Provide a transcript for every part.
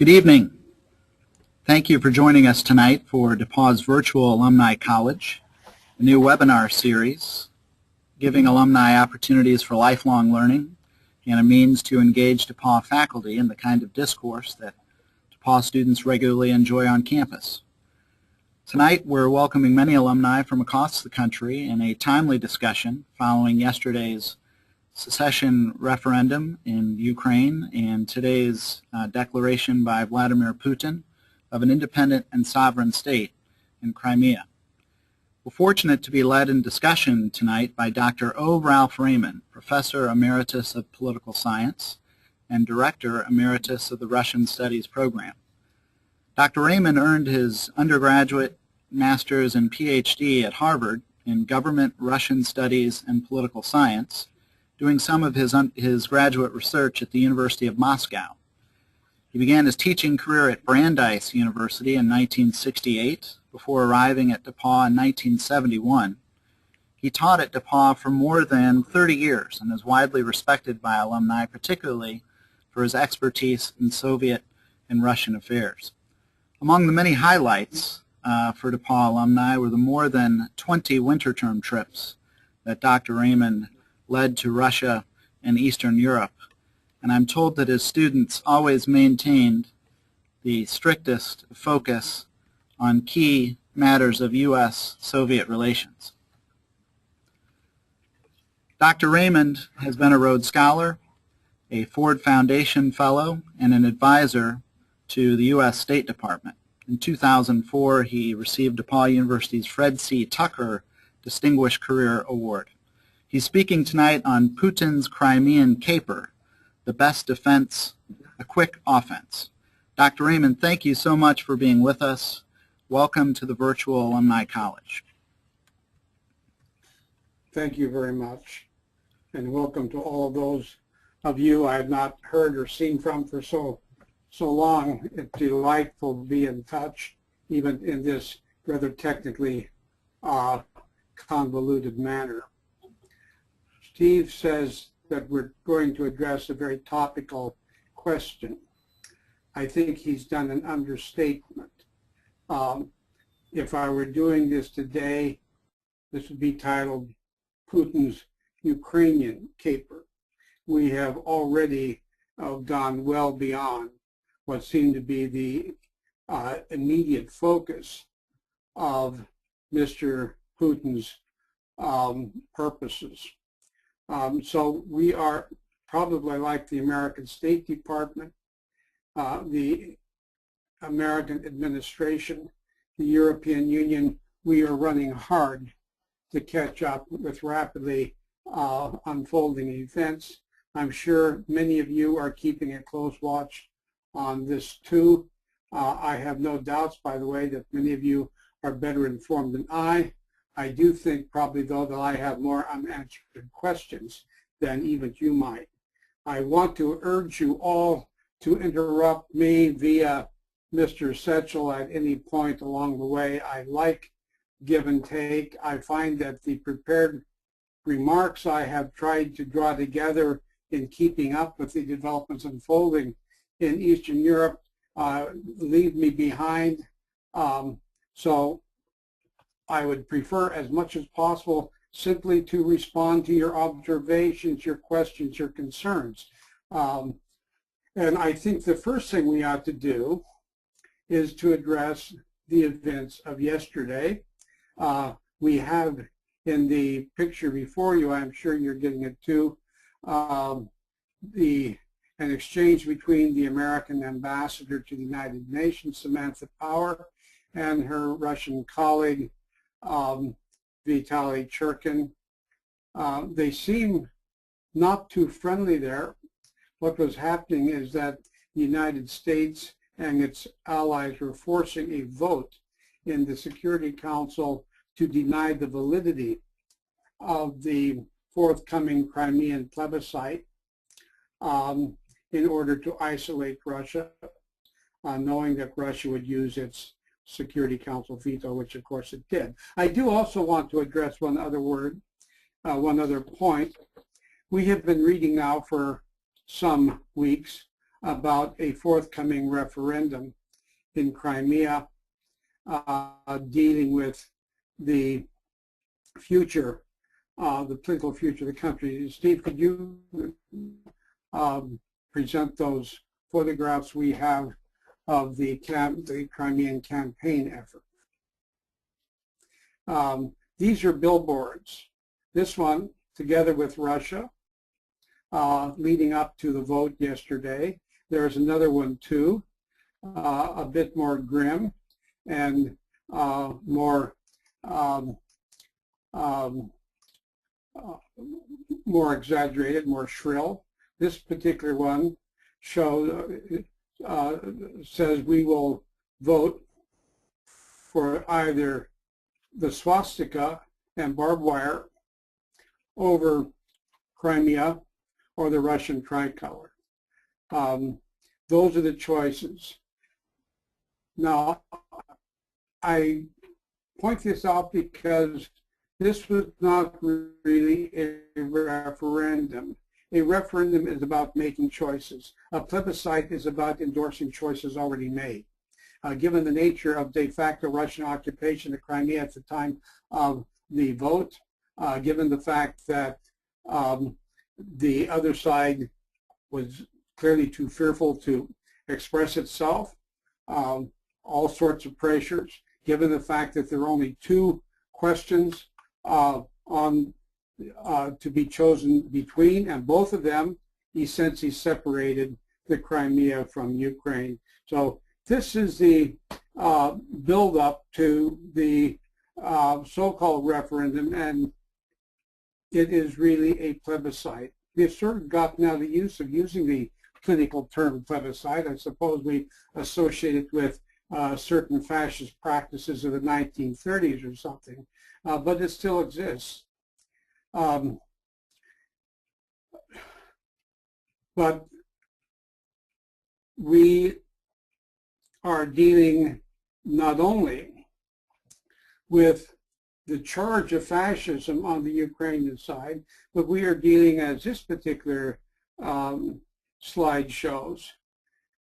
Good evening. Thank you for joining us tonight for DePauw's Virtual Alumni College, a new webinar series giving alumni opportunities for lifelong learning and a means to engage DePauw faculty in the kind of discourse that DePauw students regularly enjoy on campus. Tonight we're welcoming many alumni from across the country in a timely discussion following yesterday's secession referendum in Ukraine and today's declaration by Vladimir Putin of an independent and sovereign state in Crimea. We're fortunate to be led in discussion tonight by Dr. O. R. Raymond, Professor Emeritus of Political Science and Director Emeritus of the Russian Studies Program. Dr. Raymond earned his undergraduate, master's, and PhD at Harvard in Government, Russian Studies, and Political Science, doing some of his graduate research at the University of Moscow. He began his teaching career at Brandeis University in 1968 before arriving at DePauw in 1971. He taught at DePauw for more than 30 years and is widely respected by alumni, particularly for his expertise in Soviet and Russian affairs. Among the many highlights for DePauw alumni were the more than 20 winter term trips that Dr. Raymond led to Russia and Eastern Europe, and I'm told that his students always maintained the strictest focus on key matters of U.S.-Soviet relations. Dr. Raymond has been a Rhodes Scholar, a Ford Foundation Fellow, and an advisor to the U.S. State Department. In 2004, he received DePauw University's Fred C. Tucker Distinguished Career Award. He's speaking tonight on Putin's Crimean caper, the best defense, a quick offense. Dr. Raymond, thank you so much for being with us. Welcome to the Virtual Alumni College. Thank you very much, and welcome to all of those of you I have not heard or seen from for so long. It's delightful to be in touch, even in this rather technically convoluted manner. Steve says that we're going to address a very topical question. I think he's done an understatement. If I were doing this today, this would be titled Putin's Ukrainian caper. We have already gone well beyond what seemed to be the immediate focus of Mr. Putin's purposes. So we are probably like the American State Department, the American administration, the European Union. We are running hard to catch up with rapidly unfolding events. I'm sure many of you are keeping a close watch on this too. I have no doubts, by the way, that many of you are better informed than I. I do think probably, though, that I have more unanswered questions than even you might. I want to urge you all to interrupt me via Mr. Setchell at any point along the way. I like give and take. I find that the prepared remarks I have tried to draw together in keeping up with the developments unfolding in Eastern Europe leave me behind. So I would prefer as much as possible simply to respond to your observations, your questions, your concerns. And I think the first thing we ought to do is to address the events of yesterday. We have in the picture before you, I'm sure you're getting it too, an exchange between the American ambassador to the United Nations, Samantha, and her Russian colleague, Vitali Churkin. They seem not too friendly there. What was happening is that the United States and its allies were forcing a vote in the Security Council to deny the validity of the forthcoming Crimean plebiscite in order to isolate Russia, knowing that Russia would use its Security Council veto, which of course it did. I do also want to address one other point. We have been reading now for some weeks about a forthcoming referendum in Crimea dealing with the future, the political future of the country. Steve, could you present those photographs we have of the Crimean campaign effort? These are billboards. This one, together with Russia, leading up to the vote yesterday. There's another one too, a bit more grim and more exaggerated, more shrill. This particular one says we will vote for either the swastika and barbed wire over Crimea or the Russian tricolor. Those are the choices. Now, I point this out because this was not really a referendum. A referendum is about making choices. A plebiscite is about endorsing choices already made. Given the nature of de facto Russian occupation of Crimea at the time of the vote, given the fact that the other side was clearly too fearful to express itself, all sorts of pressures, given the fact that there are only two questions to be chosen between, and both of them essentially separated the Crimea from Ukraine. So this is the build-up to the so-called referendum, and it is really a plebiscite. We've sort of gotten out of the use of using the clinical term plebiscite. I suppose we associate it with certain fascist practices of the 1930s or something, but it still exists. But we are dealing not only with the charge of fascism on the Ukrainian side, but we are dealing, as this particular slide shows,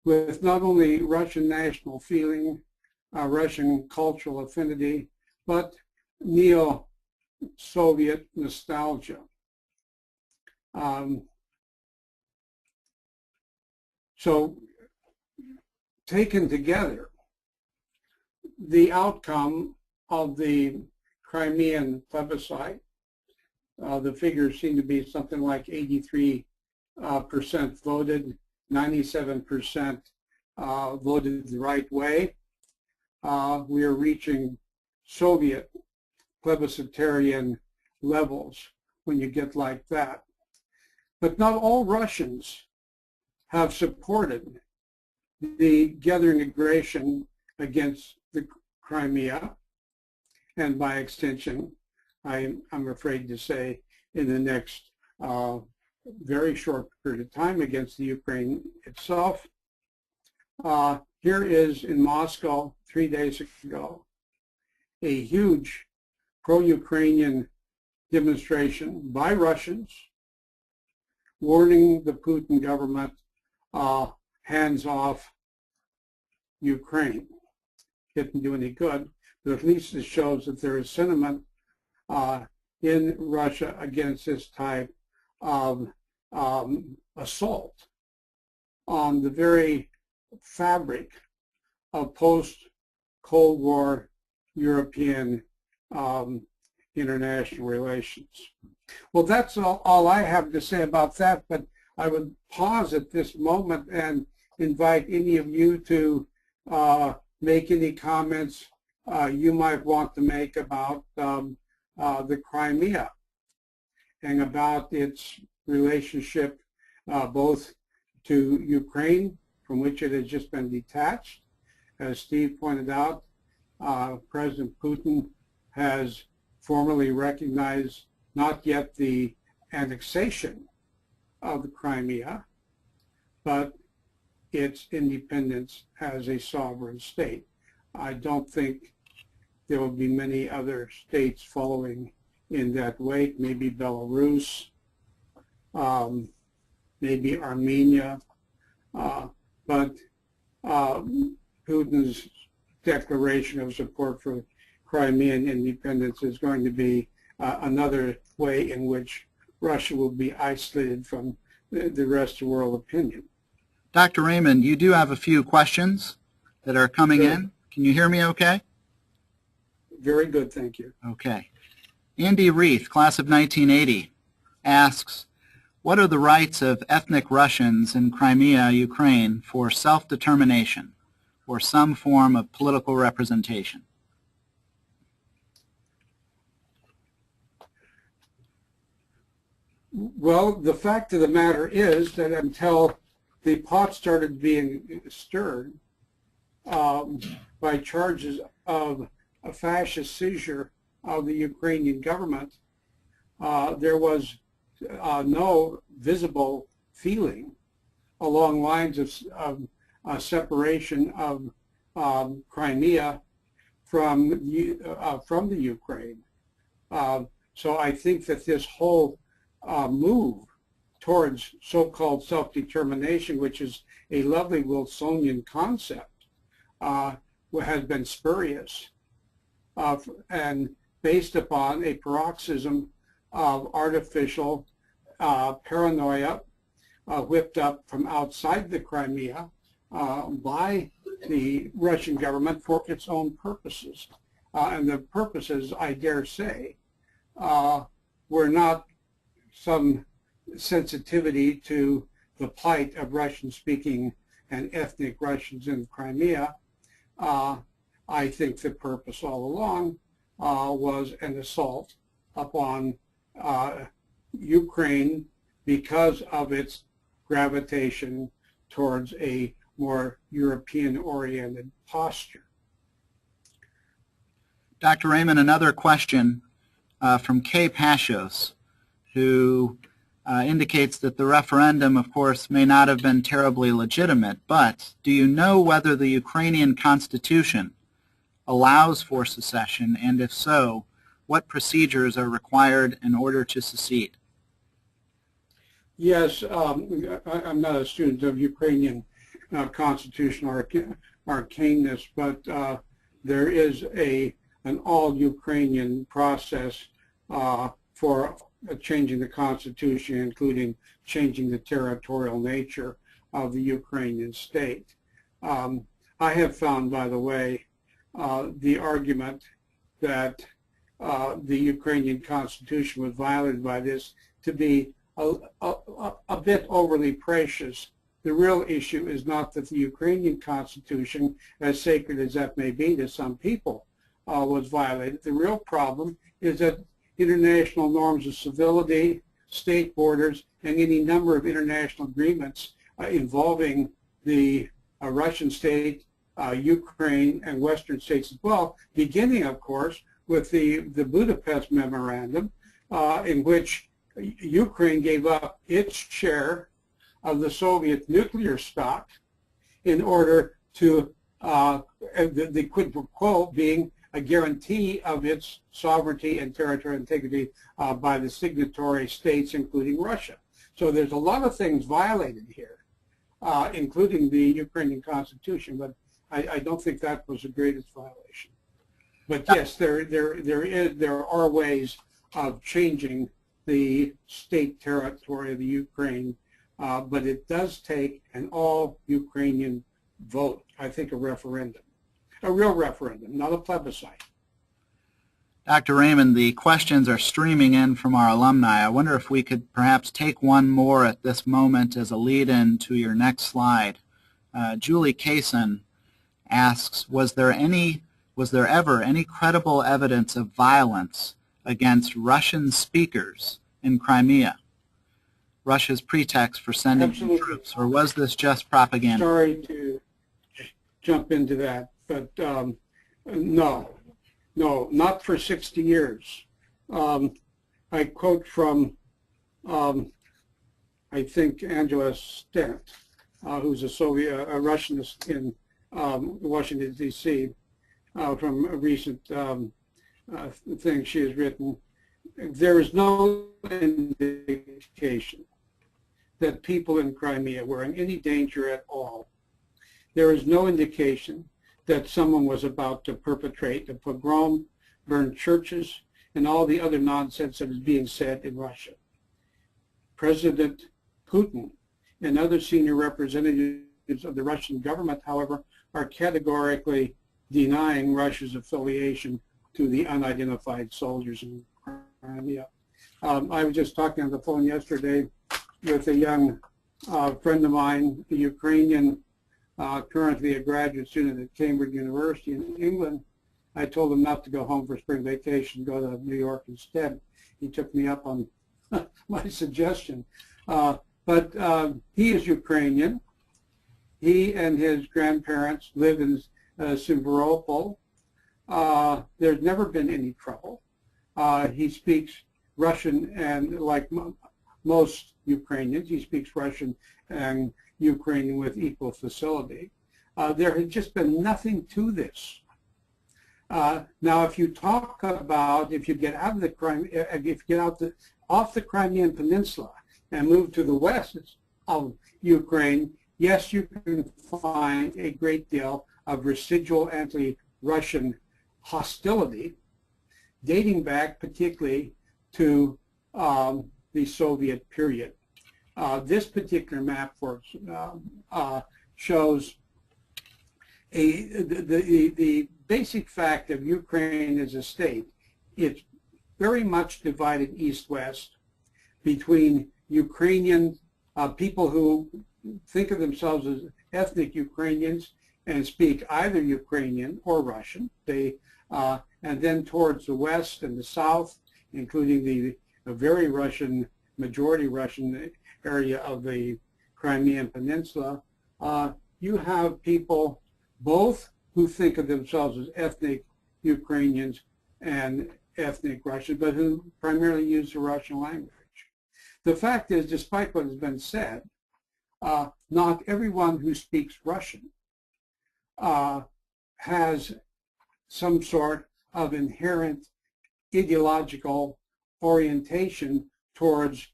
with not only Russian national feeling, Russian cultural affinity, but neo-Soviet nostalgia. So taken together, the outcome of the Crimean plebiscite, the figures seem to be something like 83% voted, 97% voted the right way. We are reaching Soviet plebiscitarian levels when you get like that. But not all Russians have supported the gathering aggression against the Crimea, and by extension, I'm afraid to say, in the next very short period of time against the Ukraine itself. Here is in Moscow 3 days ago, a huge pro-Ukrainian demonstration by Russians warning the Putin government hands off Ukraine. Didn't do any good, but at least it shows that there is sentiment in Russia against this type of assault on the very fabric of post-Cold War European international relations. Well, that's all I have to say about that, but I would pause at this moment and invite any of you to make any comments you might want to make about the Crimea and about its relationship both to Ukraine, from which it has just been detached. As Steve pointed out, President Putin has formally recognized not yet the annexation of the Crimea, but its independence as a sovereign state. I don't think there will be many other states following in that wake, maybe Belarus, maybe Armenia, But Putin's declaration of support for Crimean independence is going to be another way in which Russia will be isolated from the rest of the world opinion. Dr. Raymond, you do have a few questions that are coming Sure. in. Can you hear me okay? Very good, thank you. Okay. Andy Reith, class of 1980, asks, what are the rights of ethnic Russians in Crimea, Ukraine, for self-determination or some form of political representation? Well, the fact of the matter is that until the pot started being stirred by charges of a fascist seizure of the Ukrainian government, there was no visible feeling along lines of separation of Crimea from the Ukraine. So I think that this whole move towards so-called self-determination, which is a lovely Wilsonian concept, has been spurious and based upon a paroxysm of artificial paranoia whipped up from outside the Crimea by the Russian government for its own purposes. And the purposes, I dare say, were not some sensitivity to the plight of Russian-speaking and ethnic Russians in Crimea. I think the purpose all along was an assault upon Ukraine because of its gravitation towards a more European-oriented posture. Dr. Raymond, another question from Kay Pashos, who indicates that the referendum, of course, may not have been terribly legitimate, but do you know whether the Ukrainian constitution allows for secession, and if so, what procedures are required in order to secede? Yes, I'm not a student of Ukrainian constitutional arcaneness, but there is an all-Ukrainian process for changing the constitution, including changing the territorial nature of the Ukrainian state. I have found, by the way, the argument that the Ukrainian constitution was violated by this to be a bit overly precious. The real issue is not that the Ukrainian constitution, as sacred as that may be to some people, was violated. The real problem is that international norms of civility, state borders, and any number of international agreements involving the Russian state, Ukraine, and Western states as well, beginning, of course, with the Budapest Memorandum, in which Ukraine gave up its share of the Soviet nuclear stock in order to, the quid pro quo being a guarantee of its sovereignty and territorial integrity by the signatory states, including Russia. So there's a lot of things violated here, including the Ukrainian constitution, but I don't think that was the greatest violation. But yes, there are ways of changing the state territory of the Ukraine, but it does take an all-Ukrainian vote, I think a referendum. A real referendum, not a plebiscite. Dr. Raymond, the questions are streaming in from our alumni. I wonder if we could perhaps take one more at this moment as a lead-in to your next slide. Julie Kaysen asks, was there ever any credible evidence of violence against Russian speakers in Crimea? Russia's pretext for sending troops, or was this just propaganda? Sorry to jump into that, but no, not for 60 years. I quote from, I think, Angela Stent, who's a Russianist in Washington, D.C., from a recent thing she has written. There is no indication that people in Crimea were in any danger at all. There is no indication that someone was about to perpetrate a pogrom, burn churches, and all the other nonsense that is being said in Russia. President Putin and other senior representatives of the Russian government, however, are categorically denying Russia's affiliation to the unidentified soldiers in Crimea. I was just talking on the phone yesterday with a young friend of mine, a Ukrainian, currently a graduate student at Cambridge University in England. I told him not to go home for spring vacation, go to New York instead. He took me up on my suggestion. But he is Ukrainian. He and his grandparents live in Simferopol. There's never been any trouble. He speaks Russian, and like most Ukrainians, he speaks Russian and Ukrainian with equal facility. There has just been nothing to this. Now, if you talk about, if you get out of the Crimea, if you get out off the Crimean Peninsula and move to the west of Ukraine, yes, you can find a great deal of residual anti-Russian hostility dating back particularly to the Soviet period. This particular map shows the basic fact of Ukraine as a state. It's very much divided east-west between Ukrainian people who think of themselves as ethnic Ukrainians and speak either Ukrainian or Russian. And then towards the west and the south, including the very Russian, majority Russian area of the Crimean Peninsula, you have people both who think of themselves as ethnic Ukrainians and ethnic Russians, but who primarily use the Russian language. The fact is, despite what has been said, not everyone who speaks Russian has some sort of inherent ideological orientation towards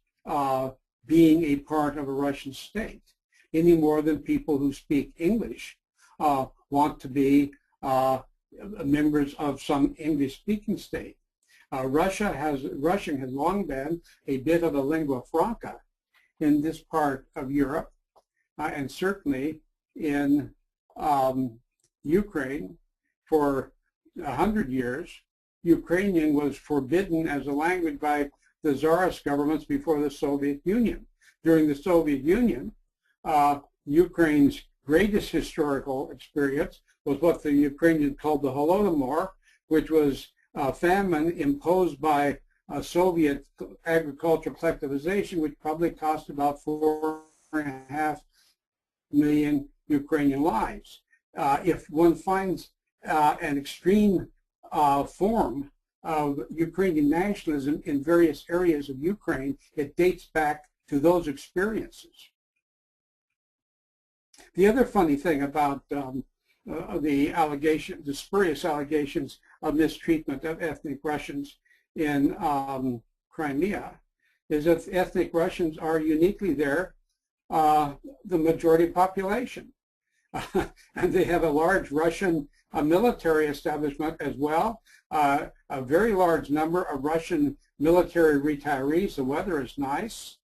being a part of a Russian state, any more than people who speak English want to be members of some English-speaking state. Russian has long been a bit of a lingua franca in this part of Europe, and certainly in Ukraine for 100 years. Ukrainian was forbidden as a language by the Tsarist governments before the Soviet Union. During the Soviet Union, Ukraine's greatest historical experience was what the Ukrainians called the Holodomor, which was famine imposed by Soviet agricultural collectivization, which probably cost about 4.5 million Ukrainian lives. If one finds an extreme form of Ukrainian nationalism in various areas of Ukraine, it dates back to those experiences. The other funny thing about the spurious allegations of mistreatment of ethnic Russians in Crimea is that ethnic Russians are uniquely there, the majority population. And they have a large Russian military establishment as well, a very large number of Russian military retirees. The weather is nice.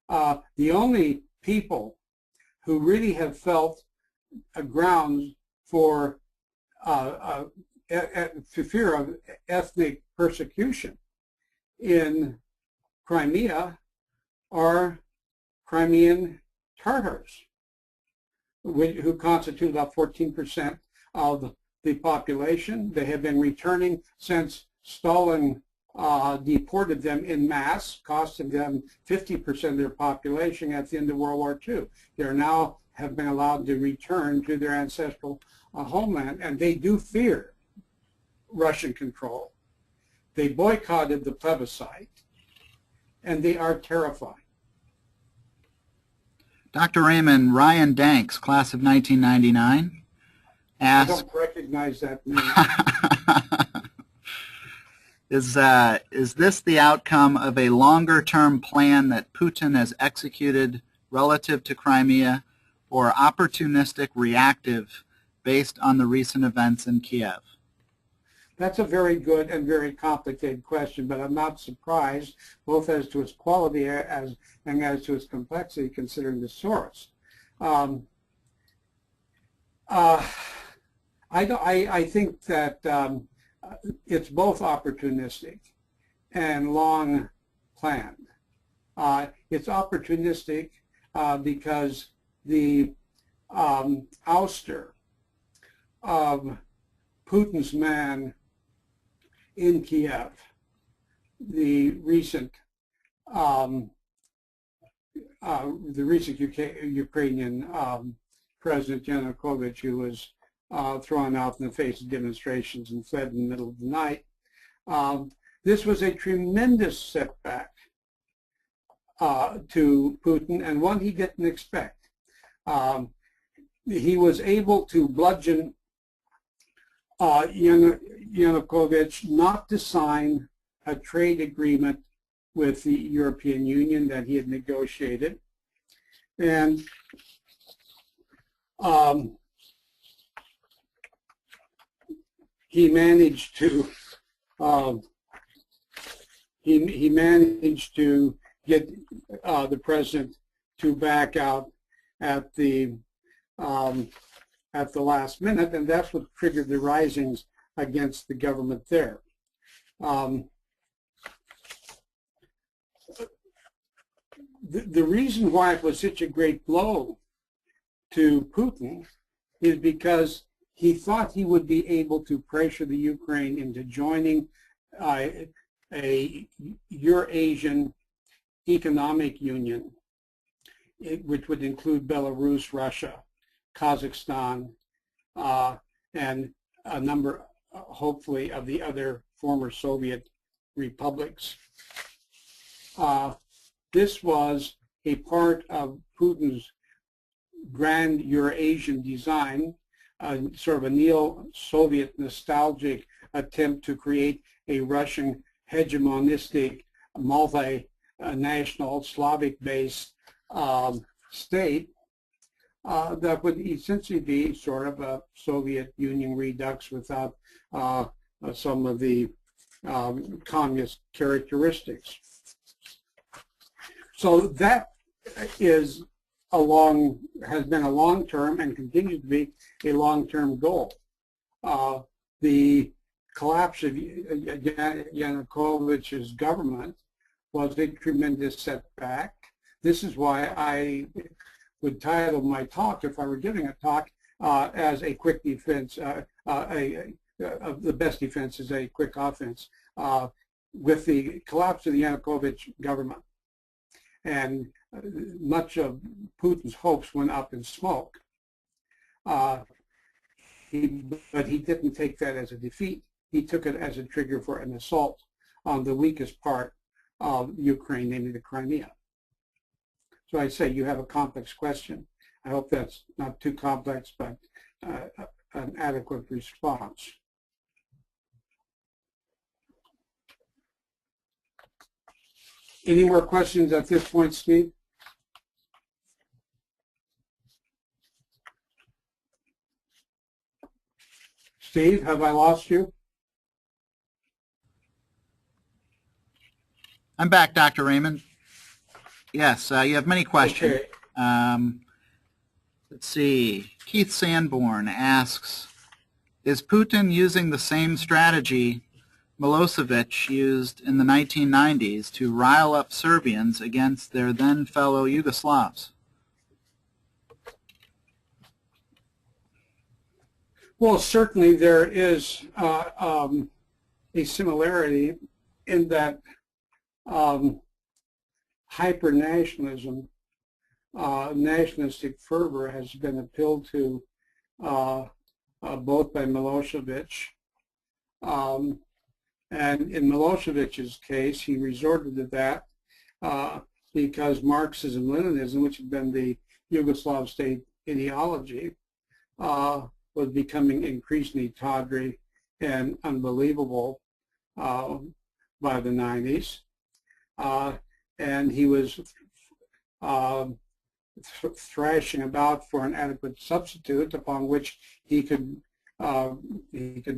The only people who really have felt grounds for fear of ethnic persecution in Crimea are Crimean Tatars, who constitute about 14% of the population. They have been returning since Stalin deported them en masse, costing them 50% of their population at the end of World War II. They now have been allowed to return to their ancestral homeland, and they do fear Russian control. They boycotted the plebiscite, and they are terrified. Dr. Raymond, Ryan Danks, class of 1999, asked... I don't recognize that name. Is this the outcome of a longer-term plan that Putin has executed relative to Crimea, or opportunistic reactive based on the recent events in Kiev? That's a very good and very complicated question, but I'm not surprised, both as to its quality and as to its complexity, considering the source. I think that it's both opportunistic and long planned. It's opportunistic because the ouster of Putin's man in Kiev, the recent Ukrainian President Yanukovych, who was thrown out in the face of demonstrations and fled in the middle of the night. This was a tremendous setback to Putin, and one he didn't expect. He was able to bludgeon Yanukovych not to sign a trade agreement with the European Union that he had negotiated. And he managed to get the president to back out at the last minute, and that's what triggered the risings against the government there. The reason why it was such a great blow to Putin is because he thought he would be able to pressure the Ukraine into joining a Eurasian economic union, which would include Belarus, Russia, Kazakhstan, and a number, hopefully, of the other former Soviet republics. This was a part of Putin's grand Eurasian design, sort of a neo-Soviet nostalgic attempt to create a Russian hegemonistic, multinational, Slavic-based state that would essentially be sort of a Soviet Union redux without some of the communist characteristics. So that has been a long-term and continues to be a long-term goal. The collapse of Yanukovych's government was a tremendous setback. This is why I would title my talk, if I were giving a talk, as a quick defense. The best defense is a quick offense. With the collapse of the Yanukovych government, and much of Putin's hopes went up in smoke. But he didn't take that as a defeat. He took it as a trigger for an assault on the weakest part of Ukraine, namely the Crimea. So I say you have a complex question. I hope that's not too complex, but an adequate response. Any more questions at this point, Steve? Steve, have I lost you? I'm back, Dr. Raymond. Yes, you have many questions. Okay. Let's see. Keith Sanborn asks, is Putin using the same strategy Milosevic used in the 1990s to rile up Serbians against their then fellow Yugoslavs? Well, certainly there is a similarity in that hyper-nationalism, nationalistic fervor has been appealed to both by Milosevic. And in Milosevic's case, he resorted to that because Marxism-Leninism, which had been the Yugoslav state ideology, was becoming increasingly tawdry and unbelievable by the 90s, and he was thrashing about for an adequate substitute upon which he could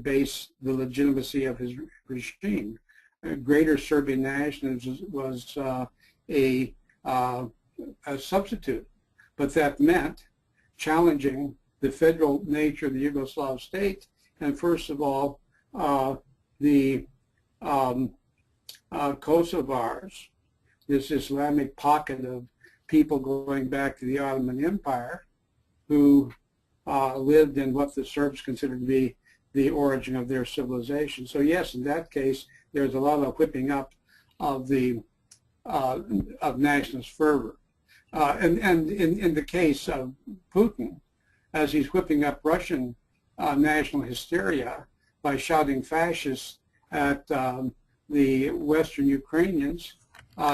base the legitimacy of his regime. Greater Serbian nationalism was a substitute, but that meant challenging the federal nature of the Yugoslav state, and first of all, the Kosovars, this Islamic pocket of people going back to the Ottoman Empire, who lived in what the Serbs considered to be the origin of their civilization. So yes, in that case, there's a lot of whipping up of the of nationalist fervor, and in the case of Putin, as he's whipping up Russian national hysteria by shouting fascist at the Western Ukrainians,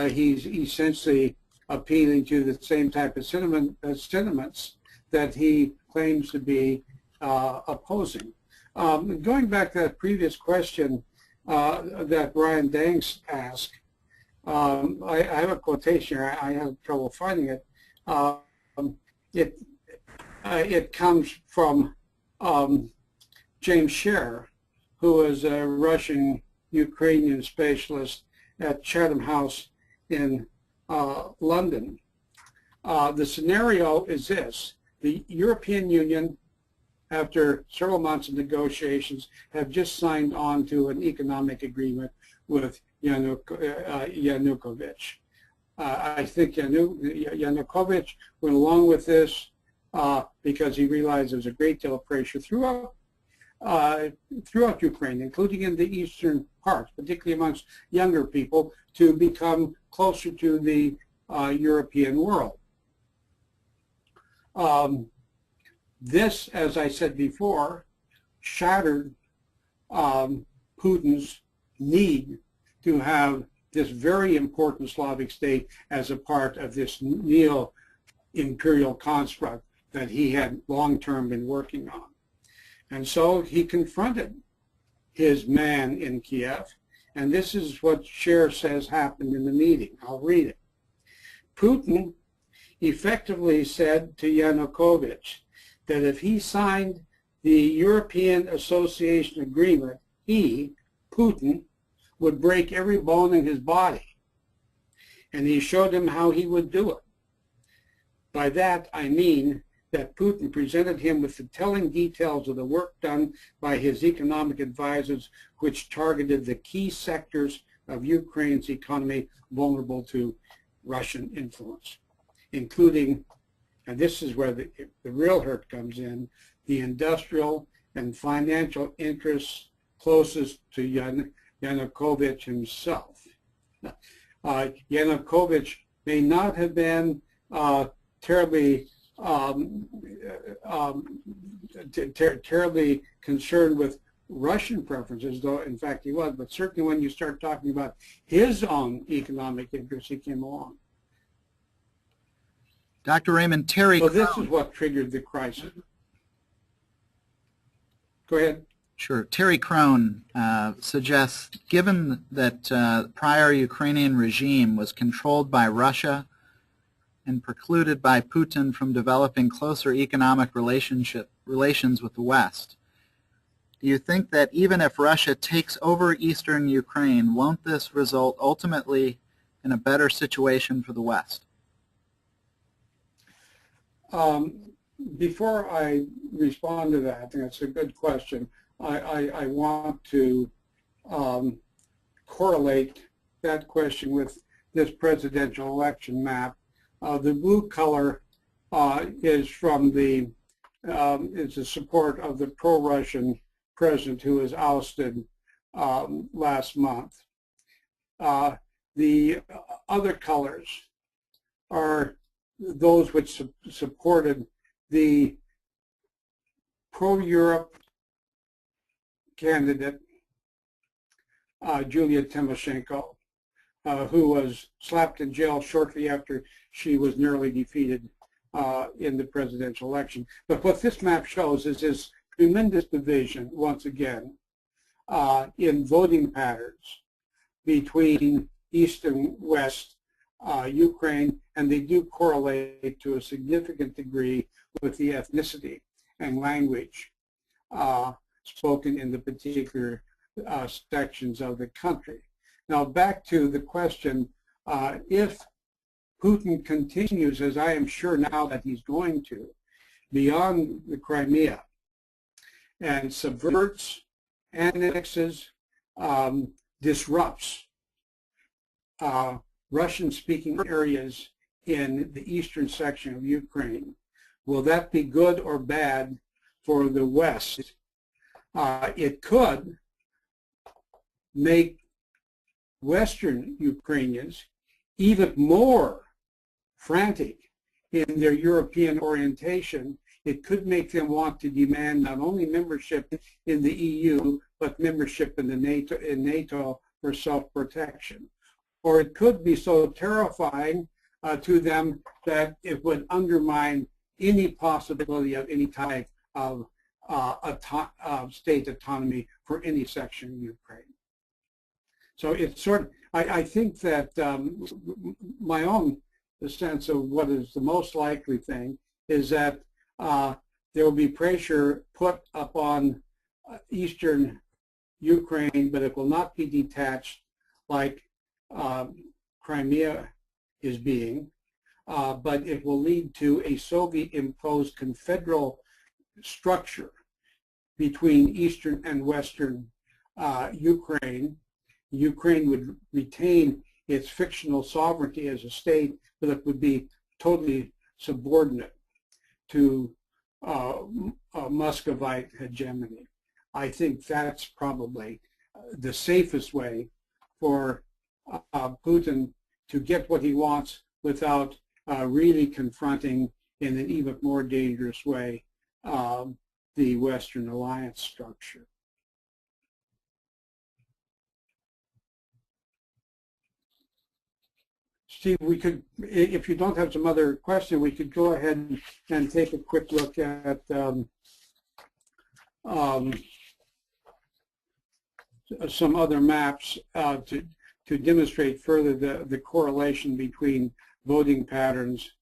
he's essentially appealing to the same type of sentiments that he claims to be opposing. Going back to that previous question that Brian Danks asked, I have a quotation here. I have trouble finding it. It comes from James Scher, who is a Russian-Ukrainian specialist at Chatham House in London. The scenario is this: the European Union, after several months of negotiations, have just signed on to an economic agreement with Yanukovych. I think Yanukovych went along with this because he realized there was a great deal of pressure throughout Ukraine, including in the eastern parts, particularly amongst younger people, to become closer to the European world. This, as I said before, shattered Putin's need to have this very important Slavic state as a part of this neo-imperial construct that he had long-term been working on. And so he confronted his man in Kiev, and this is what Scher says happened in the meeting. I'll read it. Putin effectively said to Yanukovych that if he signed the European Association Agreement, he, Putin, would break every bone in his body. And he showed him how he would do it. By that, I mean that Putin presented him with the telling details of the work done by his economic advisors, which targeted the key sectors of Ukraine's economy vulnerable to Russian influence, including, and this is where the real hurt comes in, the industrial and financial interests closest to Yanukovych himself. Yanukovych may not have been terribly concerned with Russian preferences, though in fact he was, but certainly when you start talking about his own economic interests, he came along. Dr. Raymond, Terry So this is what triggered the crisis. Go ahead. Sure. Terry Crone suggests, given that the prior Ukrainian regime was controlled by Russia and precluded by Putin from developing closer economic relations with the West, do you think that even if Russia takes over eastern Ukraine, won't this result ultimately in a better situation for the West? Before I respond to that, I think that's a good question. I want to correlate that question with this presidential election map. The blue color is from the is the support of the pro-Russian president who was ousted last month. The other colors are those which supported the pro-Europe candidate, Yulia Timoshenko, who was slapped in jail shortly after she was nearly defeated in the presidential election. But what this map shows is this tremendous division, once again, in voting patterns between East and West Ukraine, and they do correlate to a significant degree with the ethnicity and language spoken in the particular sections of the country. Now back to the question, if Putin continues, as I am sure now that he's going to, beyond the Crimea and subverts, annexes, disrupts Russian-speaking areas in the eastern section of Ukraine, will that be good or bad for the West? It could make Western Ukrainians even more frantic in their European orientation. It could make them want to demand not only membership in the EU, but membership in the NATO for self-protection. Or it could be so terrifying to them that it would undermine any possibility of any type of state autonomy for any section of Ukraine. So it's sort of, I think that my own sense of what is the most likely thing is that there will be pressure put upon eastern Ukraine, but it will not be detached like Crimea is being, but it will lead to a Soviet-imposed confederal structure between eastern and western Ukraine. Ukraine would retain its fictional sovereignty as a state, but it would be totally subordinate to Muscovite hegemony. I think that's probably the safest way for Putin to get what he wants without really confronting in an even more dangerous way the Western alliance structure. Steve, we could, if you don't have some other question, we could go ahead and take a quick look at some other maps to demonstrate further the correlation between voting patterns,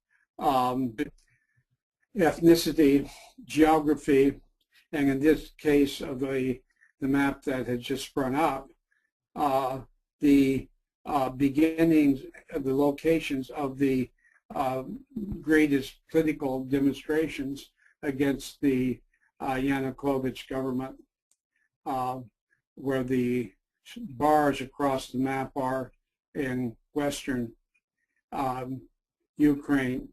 ethnicity, geography, and in this case of the map that had just sprung up, the beginnings, the locations of the greatest political demonstrations against the Yanukovych government, where the bars across the map are in western Ukraine,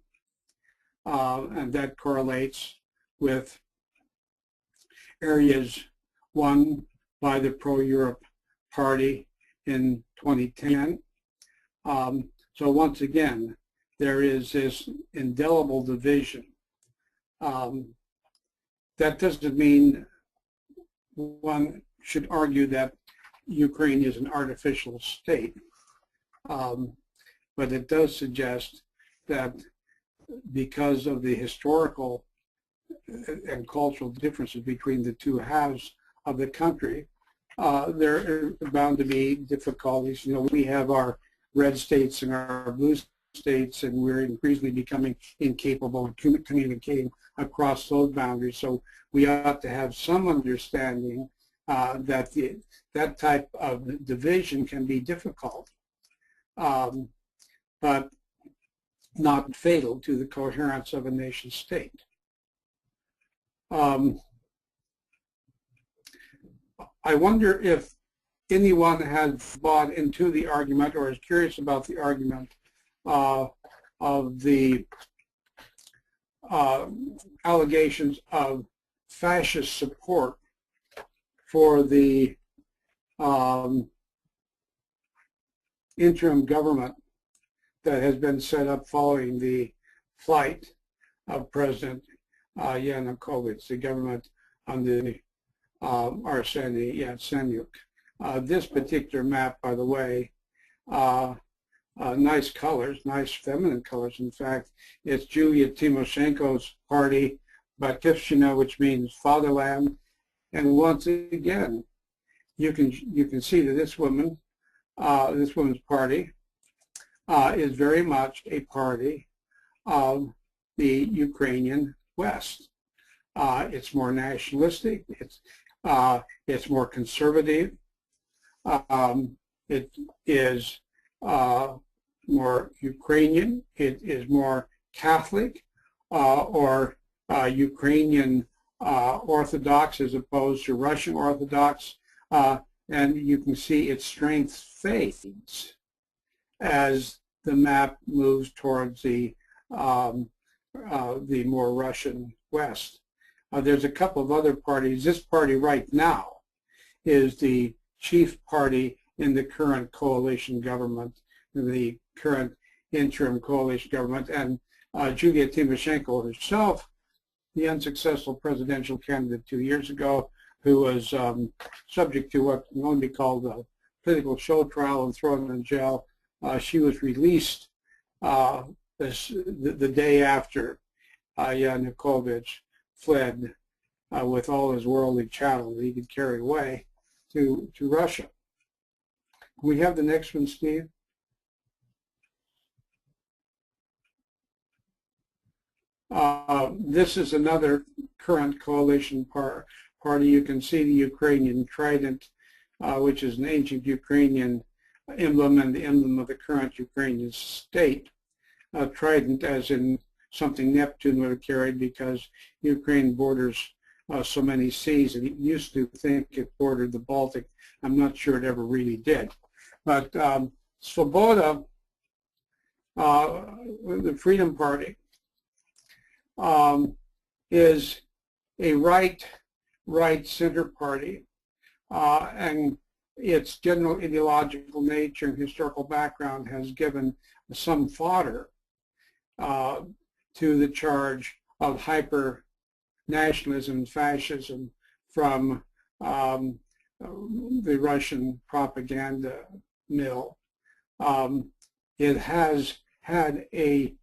and that correlates with areas won by the pro-Europe party in 2010. So once again, there is this indelible division. That doesn't mean one should argue that Ukraine is an artificial state, but it does suggest that because of the historical and cultural differences between the two halves of the country, there are bound to be difficulties. You know, we have our red states and our blue states, and we're increasingly becoming incapable of communicating across those boundaries. So we ought to have some understanding that that type of division can be difficult, but not fatal to the coherence of a nation state. I wonder if anyone has bought into the argument or is curious about the argument of the allegations of fascist support for the interim government that has been set up following the flight of President Yanukovych, the government under Arseniy Yatsenyuk. This particular map, by the way, nice colors, nice feminine colors. In fact, it's Yulia Timoshenko's party, Batyivshchina, which means fatherland. And once again, you can see that this woman this woman's party, is very much a party of the Ukrainian West. It's more nationalistic. It's more conservative. It is more Ukrainian. It is more Catholic or Ukrainian Orthodox as opposed to Russian Orthodox. And you can see its strength fades as the map moves towards the more Russian West. There's a couple of other parties. This party right now is the chief party in the current coalition government, the current interim coalition government, and Yulia Timoshenko herself, the unsuccessful presidential candidate 2 years ago, who was subject to what can only be called a political show trial and thrown in jail. She was released the day after Yanukovych fled with all his worldly chattels he could carry away to Russia. Can we have the next one, Steve? This is another current coalition party. You can see the Ukrainian trident, which is an ancient Ukrainian emblem and the emblem of the current Ukrainian state. Trident as in something Neptune would have carried, because Ukraine borders so many seas. It used to think it bordered the Baltic. I'm not sure it ever really did. But Svoboda, the Freedom Party, is a right-center party, and its general ideological nature and historical background has given some fodder to the charge of hyper-nationalism and fascism from the Russian propaganda mill. It has had a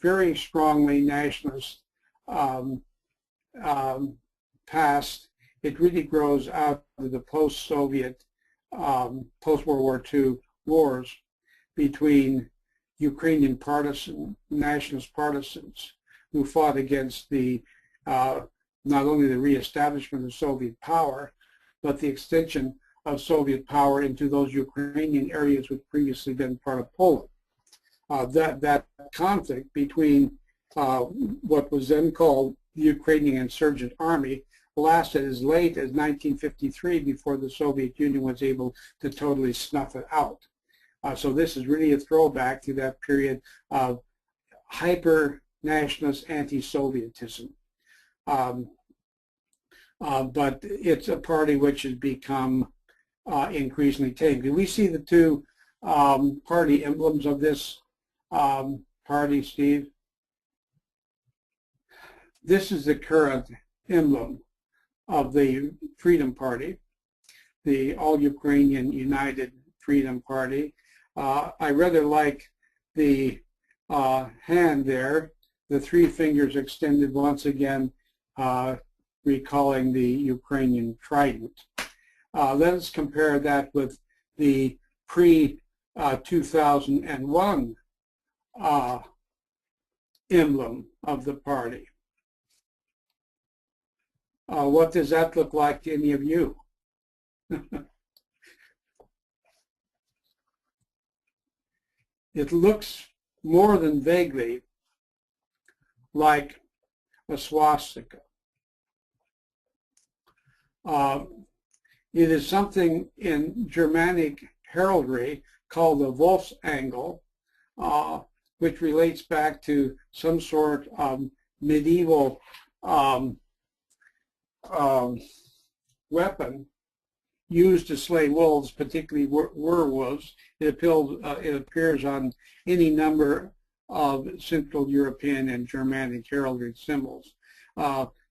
very strongly nationalist past. It really grows out of the post-Soviet, post-World War II wars between Ukrainian nationalist partisans who fought against the not only the reestablishment of Soviet power, but the extension of Soviet power into those Ukrainian areas which previously been part of Poland. That conflict between what was then called the Ukrainian Insurgent Army lasted as late as 1953 before the Soviet Union was able to totally snuff it out. So this is really a throwback to that period of hyper-nationalist anti-Sovietism. But it's a party which has become increasingly tame. We see the two party emblems of this party, Steve. This is the current emblem of the Freedom Party, the All-Ukrainian United Freedom Party. I rather like the hand there, the three fingers extended once again, recalling the Ukrainian trident. Let us compare that with the pre-2001 emblem of the party. What does that look like to any of you? It looks more than vaguely like a swastika. It is something in Germanic heraldry called the wolf's angle, which relates back to some sort of medieval weapon used to slay wolves, particularly werewolves. It appears on any number of Central European and Germanic heraldry symbols.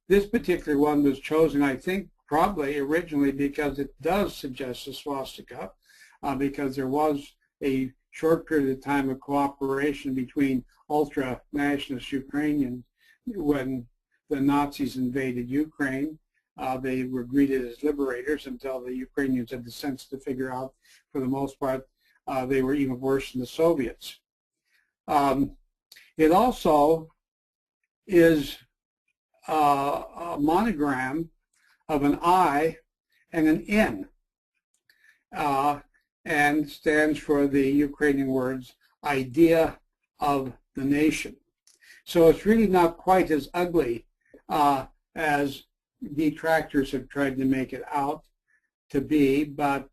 This particular one was chosen, I think, probably originally because it does suggest a swastika, because there was a short period of time of cooperation between ultra-nationalist Ukrainians when the Nazis invaded Ukraine. They were greeted as liberators until the Ukrainians had the sense to figure out, for the most part, they were even worse than the Soviets. It also is a monogram of an I and an N, and stands for the Ukrainian words, idea of the nation. So it's really not quite as ugly as detractors have tried to make it out to be, but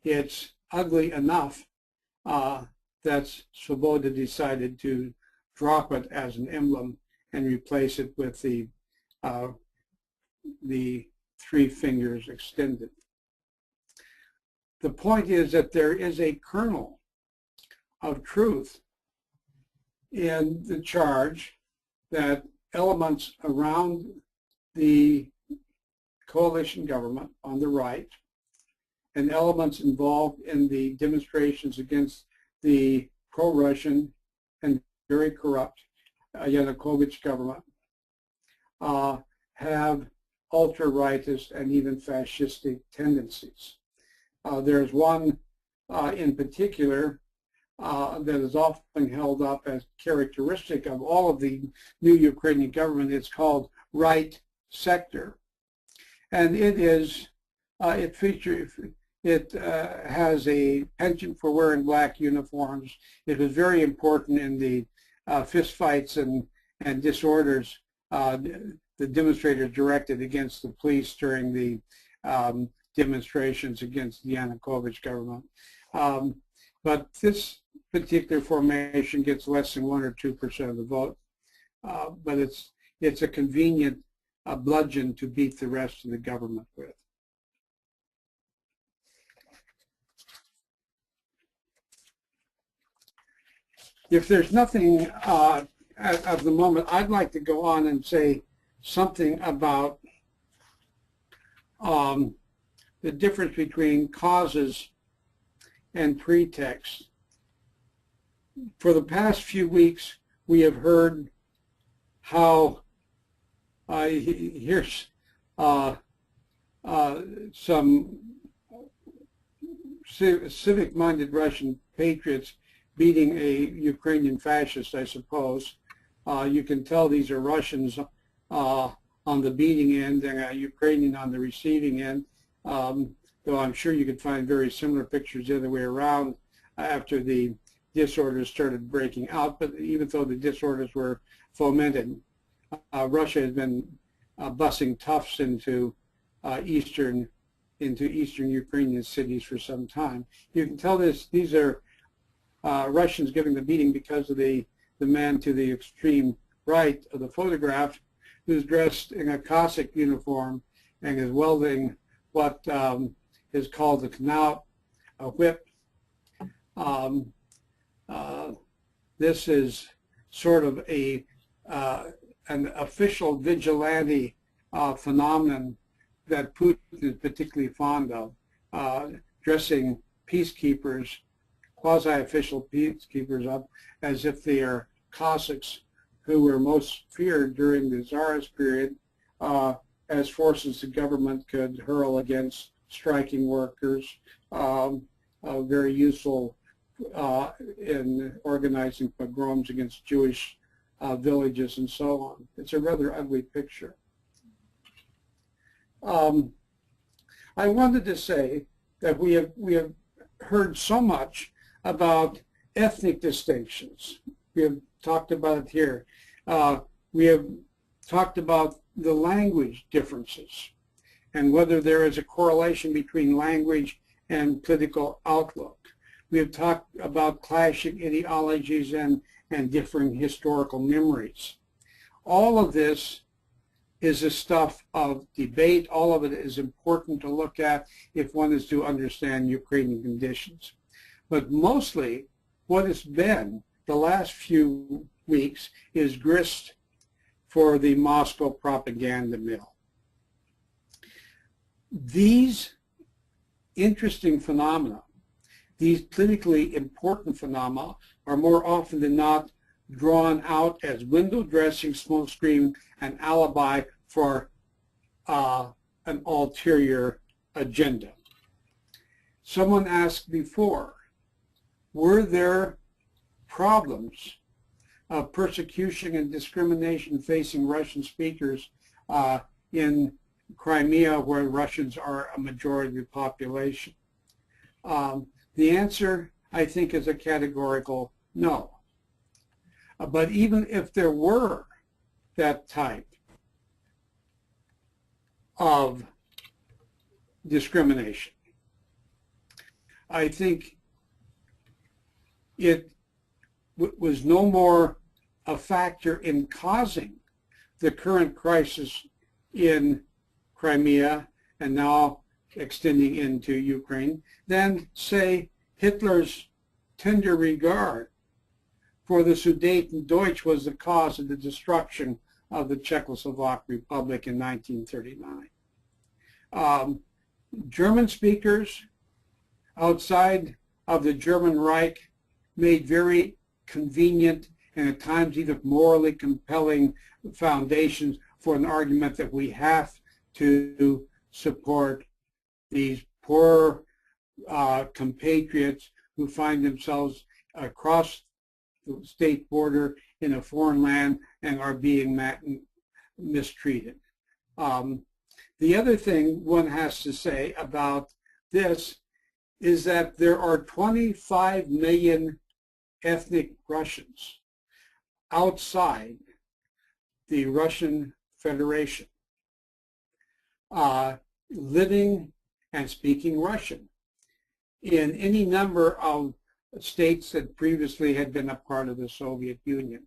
it's ugly enough that Svoboda decided to drop it as an emblem and replace it with the three fingers extended. The point is that there is a kernel of truth in the charge that elements around the coalition government on the right and elements involved in the demonstrations against the pro-Russian and very corrupt Yanukovych government have ultra-rightist and even fascistic tendencies. There's one in particular that is often held up as characteristic of all of the new Ukrainian government. It's called right sector, and it is it has a penchant for wearing black uniforms. It was very important in the fistfights and disorders the demonstrators directed against the police during the demonstrations against the Yanukovych government. But this particular formation gets less than 1 or 2% of the vote. But it's a convenient bludgeon to beat the rest of the government with. If there's nothing at the moment, I'd like to go on and say something about the difference between causes and pretext. For the past few weeks, we have heard how here's some civic-minded Russian patriots beating a Ukrainian fascist, I suppose. You can tell these are Russians on the beating end and a Ukrainian on the receiving end, though I'm sure you could find very similar pictures the other way around after the disorders started breaking out. But even though the disorders were fomented, Russia has been bussing toughs into eastern Ukrainian cities for some time. You can tell these are Russians giving the beating because of the man to the extreme right of the photograph, who's dressed in a Cossack uniform and is wielding what is called a knout, a whip. This is sort of an official vigilante phenomenon that Putin is particularly fond of, dressing peacekeepers, quasi-official peacekeepers up as if they are Cossacks who were most feared during the Tsarist period as forces the government could hurl against striking workers, very useful in organizing pogroms against Jewish villages and so on. It's a rather ugly picture. I wanted to say that we have heard so much about ethnic distinctions. We have talked about it here. We have talked about the language differences and whether there is a correlation between language and political outlook. We have talked about clashing ideologies and differing historical memories. All of this is the stuff of debate. All of it is important to look at if one is to understand Ukrainian conditions. But mostly what it's been the last few weeks is grist for the Moscow propaganda mill. These interesting phenomena, these politically important phenomena, are more often than not drawn out as window dressing, smokescreen, and alibi for an ulterior agenda. Someone asked before, were there problems of persecution and discrimination facing Russian speakers in Crimea, where Russians are a majority of the population? The answer, I think, is a categorical no. But even if there were that type of discrimination, I think it was no more a factor in causing the current crisis in Crimea and now extending into Ukraine than, say, Hitler's tender regard for the Sudetendeutsch was the cause of the destruction of the Czechoslovak Republic in 1939. German speakers outside of the German Reich made very convenient and at times even morally compelling foundations for an argument that we have to support these poor compatriots who find themselves across the state border in a foreign land and are being mistreated. The other thing one has to say about this is that there are 25 million ethnic Russians outside the Russian Federation living and speaking Russian in any number of states that previously had been a part of the Soviet Union.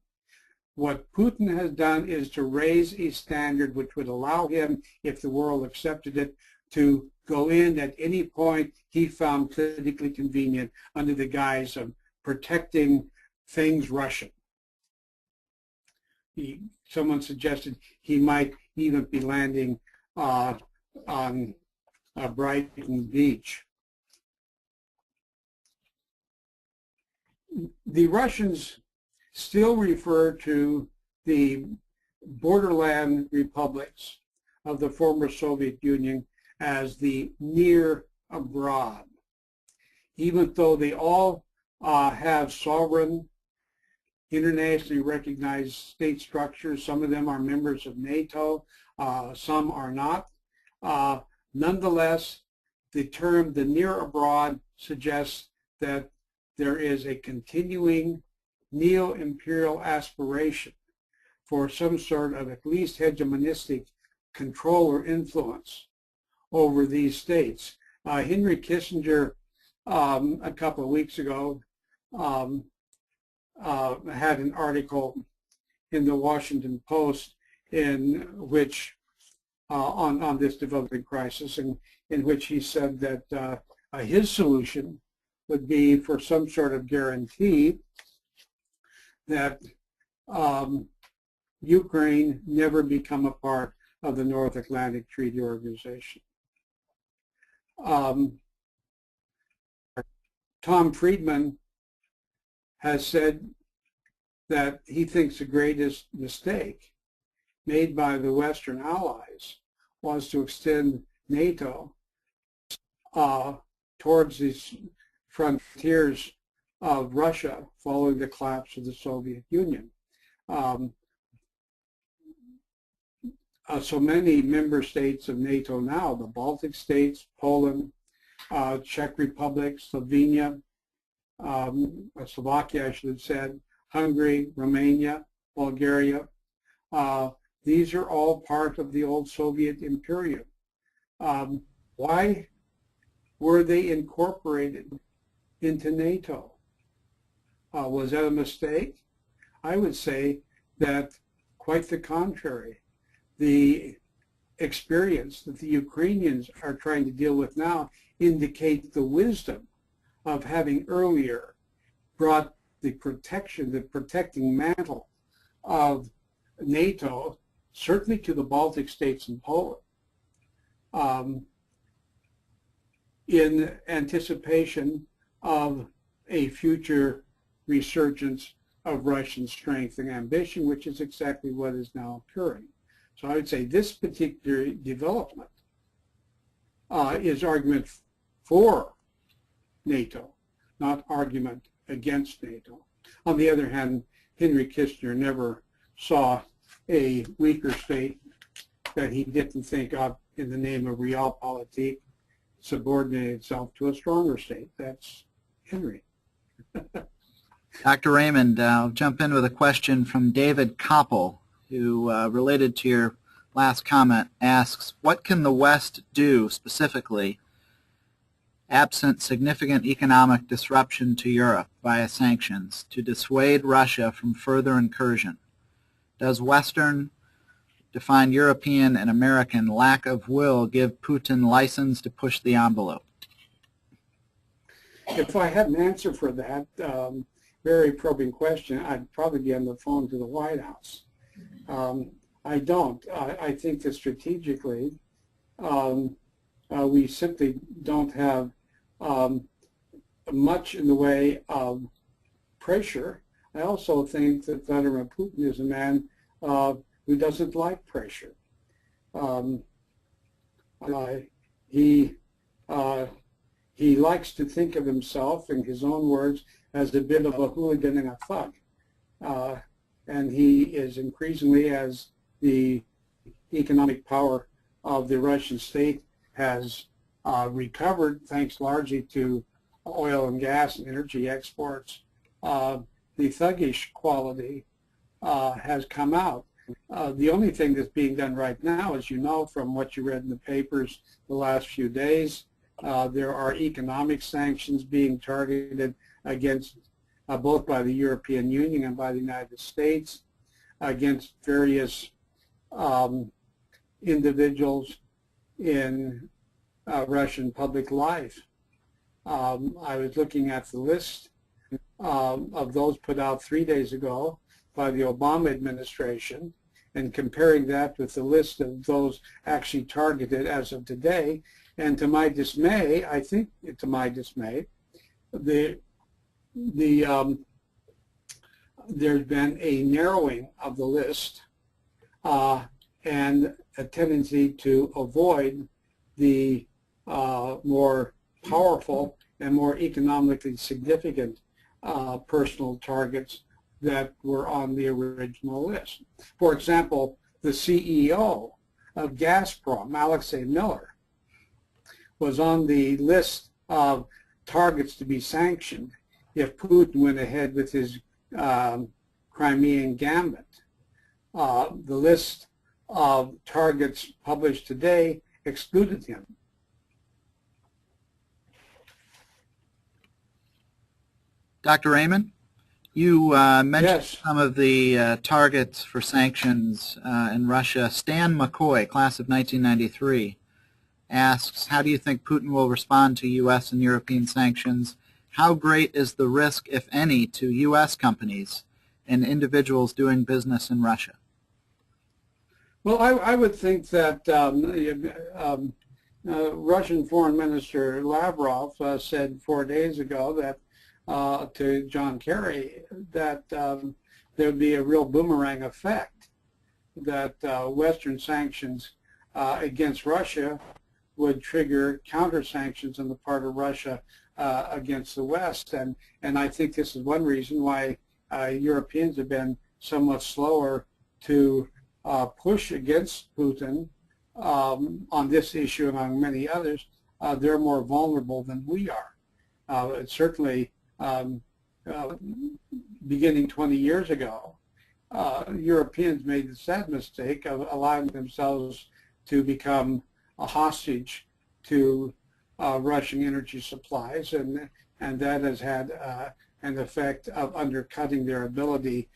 What Putin has done is to raise a standard which would allow him, if the world accepted it, to go in at any point he found politically convenient under the guise of protecting things Russian. Someone suggested he might even be landing on Brighton Beach. The Russians still refer to the borderland republics of the former Soviet Union as the near abroad, even though they all have sovereign, internationally recognized state structures. Some of them are members of NATO, some are not. Nonetheless, the term the near abroad suggests that there is a continuing neo-imperial aspiration for some sort of at least hegemonistic control or influence over these states. Henry Kissinger, a couple of weeks ago, had an article in the Washington Post in which, on this developing crisis, in which he said that his solution would be for some sort of guarantee that Ukraine never become a part of the North Atlantic Treaty Organization. Tom Friedman has said that he thinks the greatest mistake made by the Western allies was to extend NATO towards these frontiers of Russia following the collapse of the Soviet Union. So many member states of NATO now, the Baltic states, Poland, Czech Republic, Slovenia, Slovakia, I should have said, Hungary, Romania, Bulgaria. These are all part of the old Soviet Imperium. Why were they incorporated into NATO? Was that a mistake? I would say that quite the contrary. The experience that the Ukrainians are trying to deal with now indicate the wisdom of having earlier brought the protection, the protecting mantle of NATO, certainly to the Baltic states and Poland, in anticipation of a future resurgence of Russian strength and ambition, which is exactly what is now occurring. So I would say this particular development is argument for NATO, not argument against NATO. On the other hand, Henry Kissinger never saw a weaker state that he didn't think of in the name of realpolitik subordinate itself to a stronger state. That's Henry. Dr. Raymond, I'll jump in with a question from David Koppel, who, related to your last comment, asks, what can the West do specifically, absent significant economic disruption to Europe via sanctions, to dissuade Russia from further incursion? Does Western, defined European and American, lack of will give Putin license to push the envelope? If I had an answer for that very probing question, I'd probably be on the phone to the White House. I don't. I think that strategically we simply don't have much in the way of pressure. I also think that Vladimir Putin is a man who doesn't like pressure. He likes to think of himself, in his own words, as a bit of a hooligan and a thug. And he is increasingly, as the economic power of the Russian state has recovered, thanks largely to oil and gas and energy exports, the thuggish quality has come out. The only thing that's being done right now, as you know from what you read in the papers the last few days, there are economic sanctions being targeted against both by the European Union and by the United States against various individuals in Russian public life. I was looking at the list of those put out 3 days ago by the Obama administration and comparing that with the list of those actually targeted as of today. And to my dismay, I think to my dismay, there's been a narrowing of the list and a tendency to avoid the more powerful and more economically significant personal targets that were on the original list. For example, the CEO of Gazprom, Alexei Miller, was on the list of targets to be sanctioned if Putin went ahead with his Crimean gambit. The list of targets published today excluded him. Dr. Raymond, you mentioned Yes. some of the targets for sanctions in Russia. Stan McCoy, class of 1993, asks, how do you think Putin will respond to U.S. and European sanctions? How great is the risk, if any, to U.S. companies and individuals doing business in Russia? Well, I would think that Russian Foreign Minister Lavrov said 4 days ago that to John Kerry that there would be a real boomerang effect, that Western sanctions against Russia would trigger counter-sanctions on the part of Russia against the West. And I think this is one reason why Europeans have been somewhat slower to push against Putin on this issue, among many others. They're more vulnerable than we are. It's certainly beginning 20 years ago, Europeans made the sad mistake of allowing themselves to become a hostage to Russian energy supplies, and that has had an effect of undercutting their ability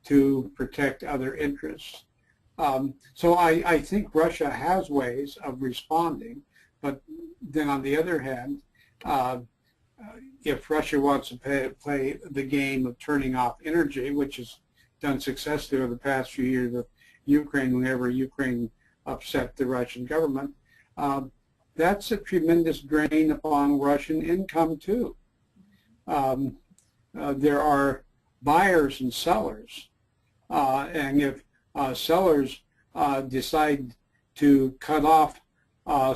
to protect other interests. So I think Russia has ways of responding, but then on the other hand, if Russia wants to play the game of turning off energy, which has done successfully over the past few years with Ukraine, whenever Ukraine upset the Russian government, that's a tremendous drain upon Russian income too. There are buyers and sellers, and if sellers decide to cut off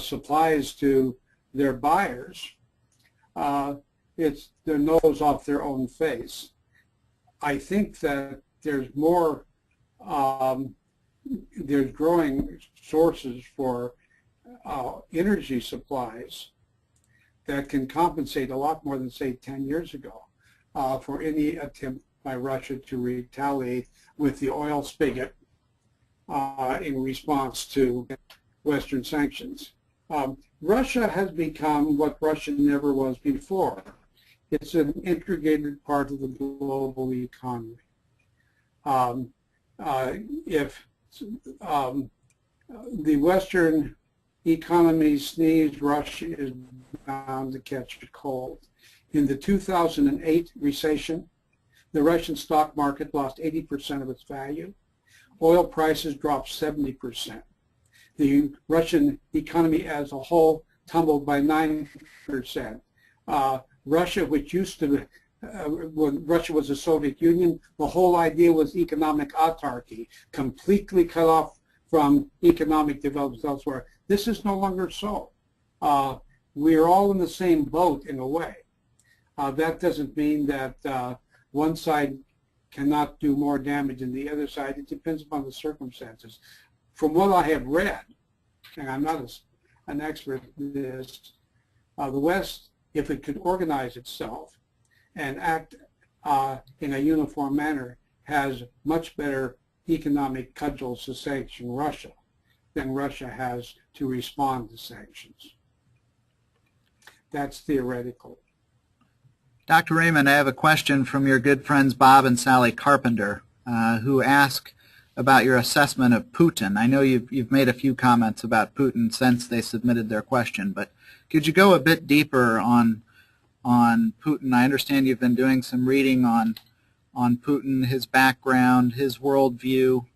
supplies to their buyers, it's their nose off their own face. I think that there's more, there's growing sources for energy supplies that can compensate a lot more than, say, 10 years ago for any attempt by Russia to retaliate with the oil spigot in response to Western sanctions. Russia has become what Russia never was before. It's an integrated part of the global economy. If the Western economy sneezed, Russia is bound to catch a cold. In the 2008 recession, the Russian stock market lost 80% of its value. Oil prices dropped 70%. The Russian economy as a whole tumbled by 9%. Russia, which used to, when Russia was the Soviet Union, the whole idea was economic autarky, completely cut off from economic development elsewhere. This is no longer so. We are all in the same boat in a way. That doesn't mean that one side cannot do more damage than the other side. It depends upon the circumstances. From what I have read, and I'm not an expert in this, the West, if it could organize itself and act in a uniform manner, has much better economic cudgels to sanction Russia than Russia has to respond to sanctions. That's theoretical. Dr. Raymond, I have a question from your good friends Bob and Sally Carpenter, who ask about your assessment of Putin. I know you've made a few comments about Putin since they submitted their question, but could you go a bit deeper on Putin? I understand you've been doing some reading on Putin, his background, his worldview.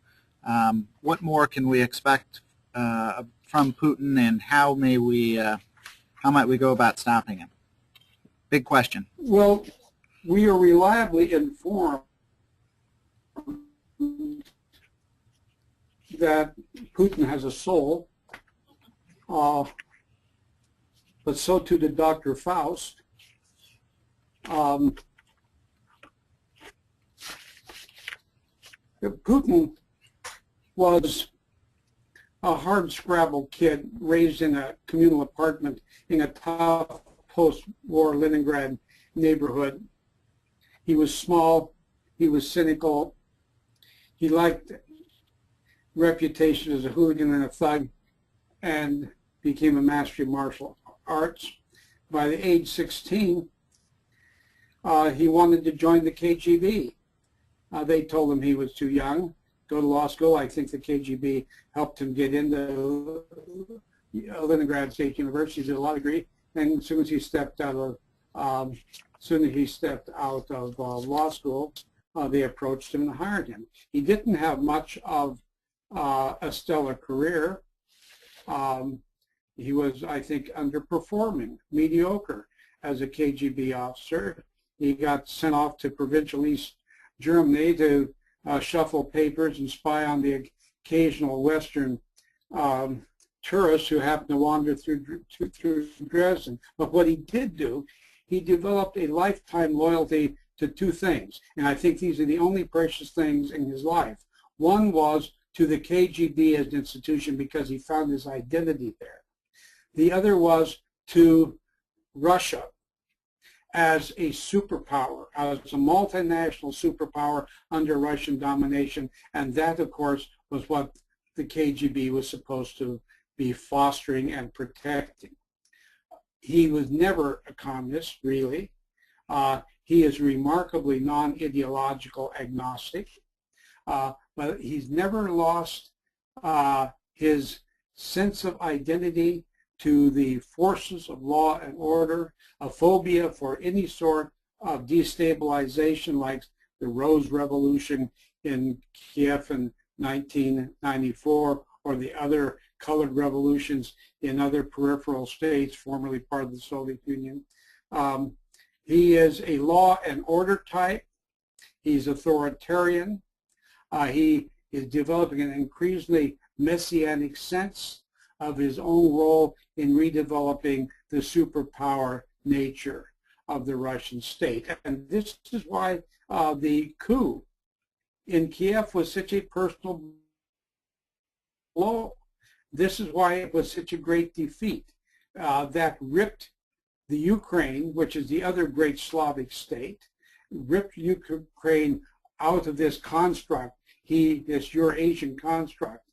What more can we expect from Putin, and how might we go about stopping him? Big question. Well, we are reliably informed that Putin has a soul, but so too did Dr. Faust. Putin was a hard-scrabble kid raised in a communal apartment in a tough post-war Leningrad neighborhood. He was small, he was cynical, he liked reputation as a hooligan and a thug, and became a master of martial arts. By the age 16, he wanted to join the KGB. They told him he was too young, go to law school. I think the KGB helped him get into Leningrad State University, did a law degree, and as soon as he stepped out of law school, they approached him and hired him. He didn't have much of a stellar career. He was, I think, underperforming, mediocre as a KGB officer. He got sent off to provincial East Germany to shuffle papers and spy on the occasional Western tourists who happened to wander through Dresden. But what he did do, he developed a lifetime loyalty to two things, and I think these are the only precious things in his life. One was to the KGB as an institution because he found his identity there. The other was to Russia as a superpower, as a multinational superpower under Russian domination, and that, of course, was what the KGB was supposed to be fostering and protecting. He was never a communist, really. He is remarkably non-ideological agnostic, but he's never lost his sense of identity to the forces of law and order, a phobia for any sort of destabilization like the Rose Revolution in Kiev in 1994 or the other colored revolutions in other peripheral states formerly part of the Soviet Union. He is a law and order type. He's authoritarian. He is developing an increasingly messianic sense of his own role in redeveloping the superpower nature. of the Russian state. And this is why the coup in Kiev was such a personal blow. This is why it was such a great defeat that ripped the Ukraine, which is the other great Slavic state, ripped Ukraine out of this construct, this Eurasian construct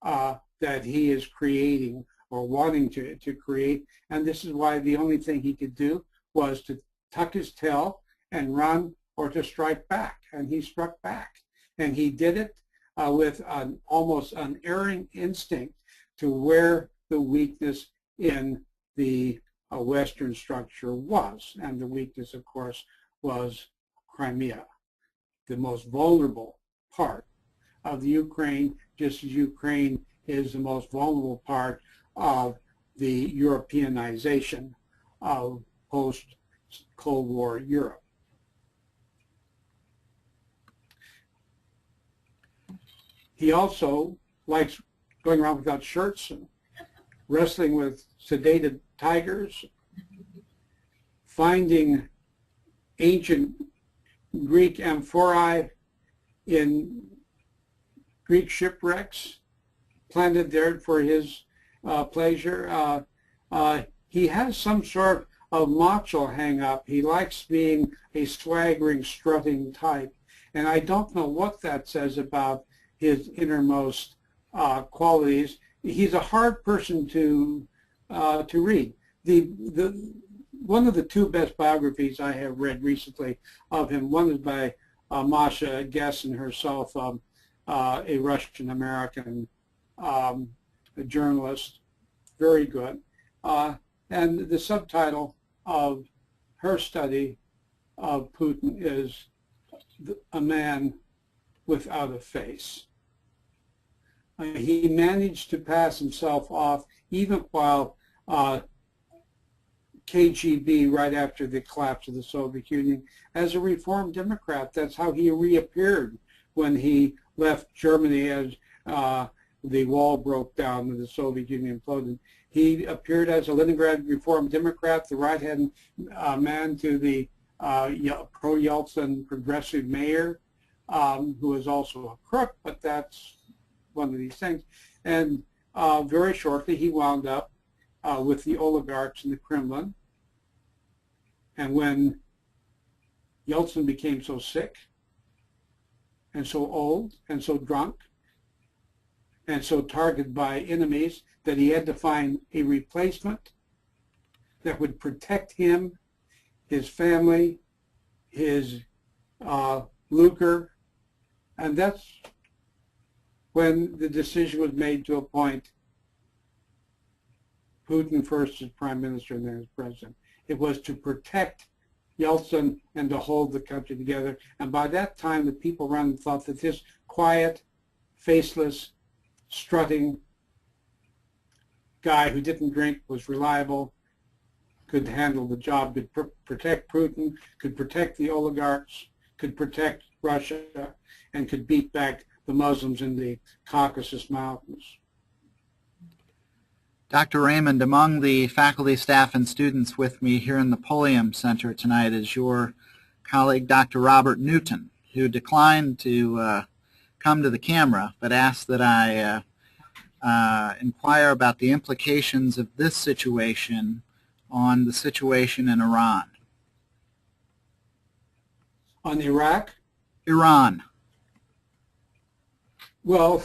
that he is creating or wanting to create. And this is why the only thing he could do was to tuck his tail and run or to strike back. And he struck back. And he did it with an almost unerring instinct to where the weakness in the Western structure was. And the weakness, of course, was Crimea, the most vulnerable part of the Ukraine, just as Ukraine is the most vulnerable part of the Europeanization of post-Cold War Europe. He also likes going around without shirts and wrestling with sedated tigers, finding ancient Greek amphorae in Greek shipwrecks, planted there for his pleasure. He has some sort of macho hang-up. He likes being a swaggering, strutting type. And I don't know what that says about his innermost qualities. He's a hard person to read. One of the two best biographies I have read recently of him, one is by Masha Gessen herself, a Russian-American journalist, very good. And the subtitle of her study of Putin is A Man Without a Face. He managed to pass himself off even while KGB, right after the collapse of the Soviet Union, as a reformed Democrat. That's how he reappeared when he left Germany as the wall broke down and the Soviet Union imploded. He appeared as a Leningrad Reformed Democrat, the right-hand man to the pro-Yeltsin progressive mayor, who is also a crook, but that's one of these things. And very shortly, he wound up with the oligarchs in the Kremlin. And when Yeltsin became so sick and so old and so drunk and so targeted by enemies that he had to find a replacement that would protect him, his family, his lucre, and that's when the decision was made to appoint Putin first as prime minister and then as president. It was to protect Yeltsin and to hold the country together. And by that time, the people around him thought that this quiet, faceless, strutting guy who didn't drink was reliable, could handle the job, could protect Putin, could protect the oligarchs, could protect Russia, and could beat back the Muslims in the Caucasus Mountains. Dr. Raymond, among the faculty, staff, and students with me here in the Pulliam Center tonight is your colleague, Dr. Robert Newton, who declined to come to the camera, but asked that I inquire about the implications of this situation on the situation in Iran. On Iraq? Iran. Well,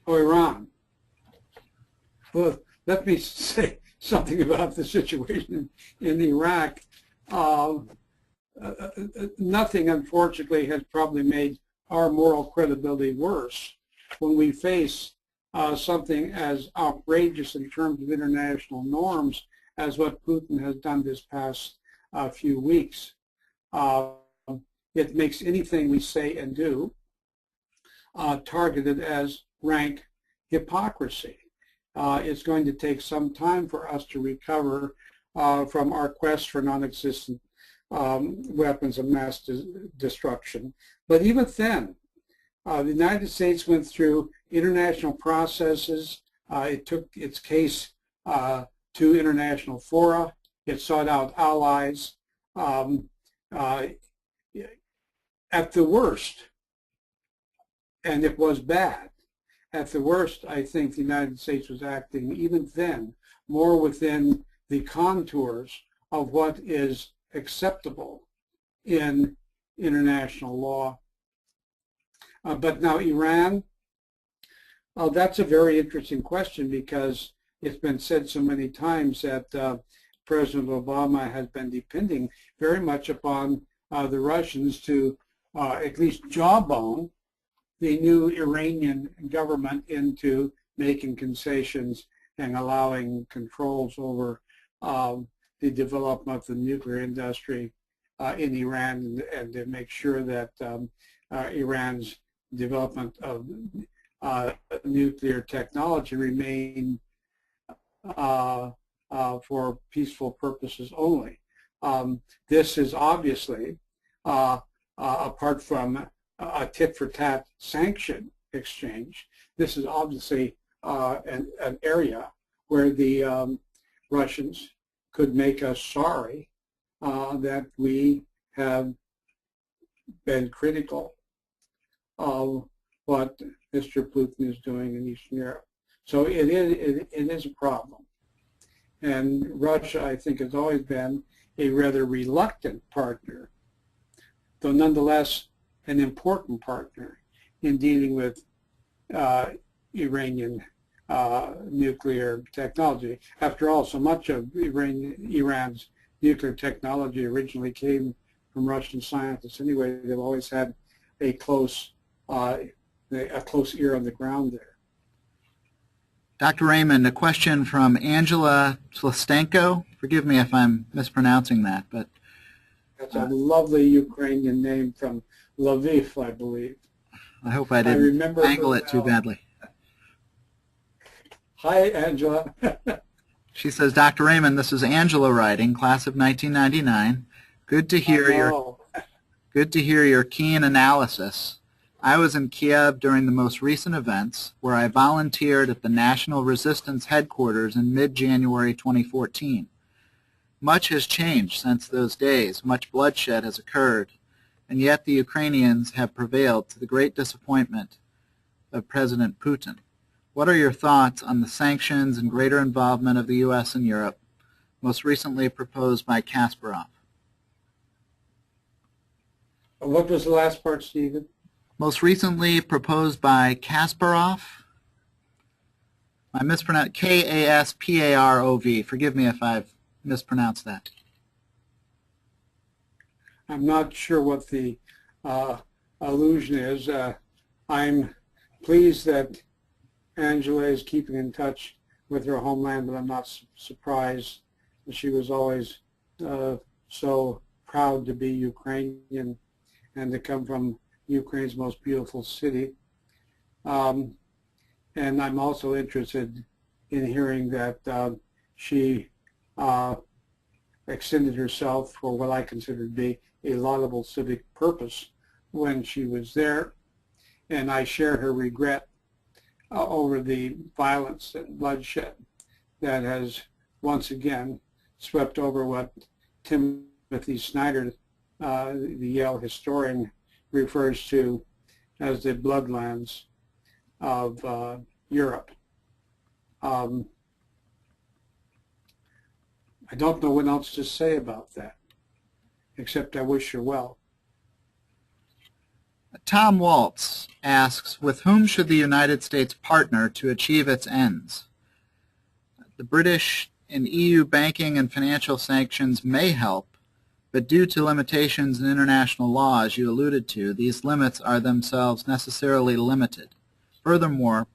Iran. Well, let me say something about the situation in Iraq. Nothing, unfortunately, has probably made our moral credibility worse when we face something as outrageous in terms of international norms as what Putin has done this past few weeks. It makes anything we say and do targeted as rank hypocrisy. It's going to take some time for us to recover from our quest for non-existent weapons of mass destruction. But even then, the United States went through international processes. It took its case to international fora. It sought out allies. At the worst, and it was bad, at the worst, I think the United States was acting, even then, more within the contours of what is acceptable in international law. But now Iran, that's a very interesting question, because it's been said so many times that President Obama has been depending very much upon the Russians to at least jawbone the new Iranian government into making concessions and allowing controls over the development of the nuclear industry in Iran, and to make sure that Iran's development of nuclear technology remain for peaceful purposes only. This is obviously, apart from a tit-for-tat sanction exchange, this is obviously an area where the Russians could make us sorry that we have been critical of what Mr. Putin is doing in Eastern Europe. So it is a problem. And Russia, I think, has always been a rather reluctant partner, though nonetheless an important partner in dealing with Iranian nuclear technology. After all, so much of Iran's nuclear technology originally came from Russian scientists. Anyway, they've always had a close ear on the ground there. Dr. Raymond, a question from Angela Tlistenko. Forgive me if I'm mispronouncing that, but that's a lovely Ukrainian name from Lviv, I believe. I hope I didn't angle it too badly. Hi, Angela. She says, Dr. Raymond, this is Angela writing, class of 1999. Good to hear your keen analysis. I was in Kiev during the most recent events, where I volunteered at the National Resistance Headquarters in mid-January 2014. Much has changed since those days. Much bloodshed has occurred, and yet the Ukrainians have prevailed to the great disappointment of President Putin. What are your thoughts on the sanctions and greater involvement of the U.S. and Europe, most recently proposed by Kasparov? What was the last part, Stephen? Most recently proposed by Kasparov. I mispronounced Kasparov. Forgive me if I've mispronounced that. I'm not sure what the allusion is. I'm pleased that Angela is keeping in touch with her homeland, but I'm not surprised. She was always so proud to be Ukrainian and to come from Ukraine's most beautiful city. And I'm also interested in hearing that she extended herself for what I consider to be a laudable civic purpose when she was there. And I share her regret over the violence and bloodshed that has once again swept over what Timothy Snyder, the Yale historian, refers to as the bloodlands of Europe. I don't know what else to say about that, except I wish her well. Tom Waltz asks, with whom should the United States partner to achieve its ends? The British and EU banking and financial sanctions may help, but due to limitations in international law, as you alluded to, these limits are themselves necessarily limited. Furthermore,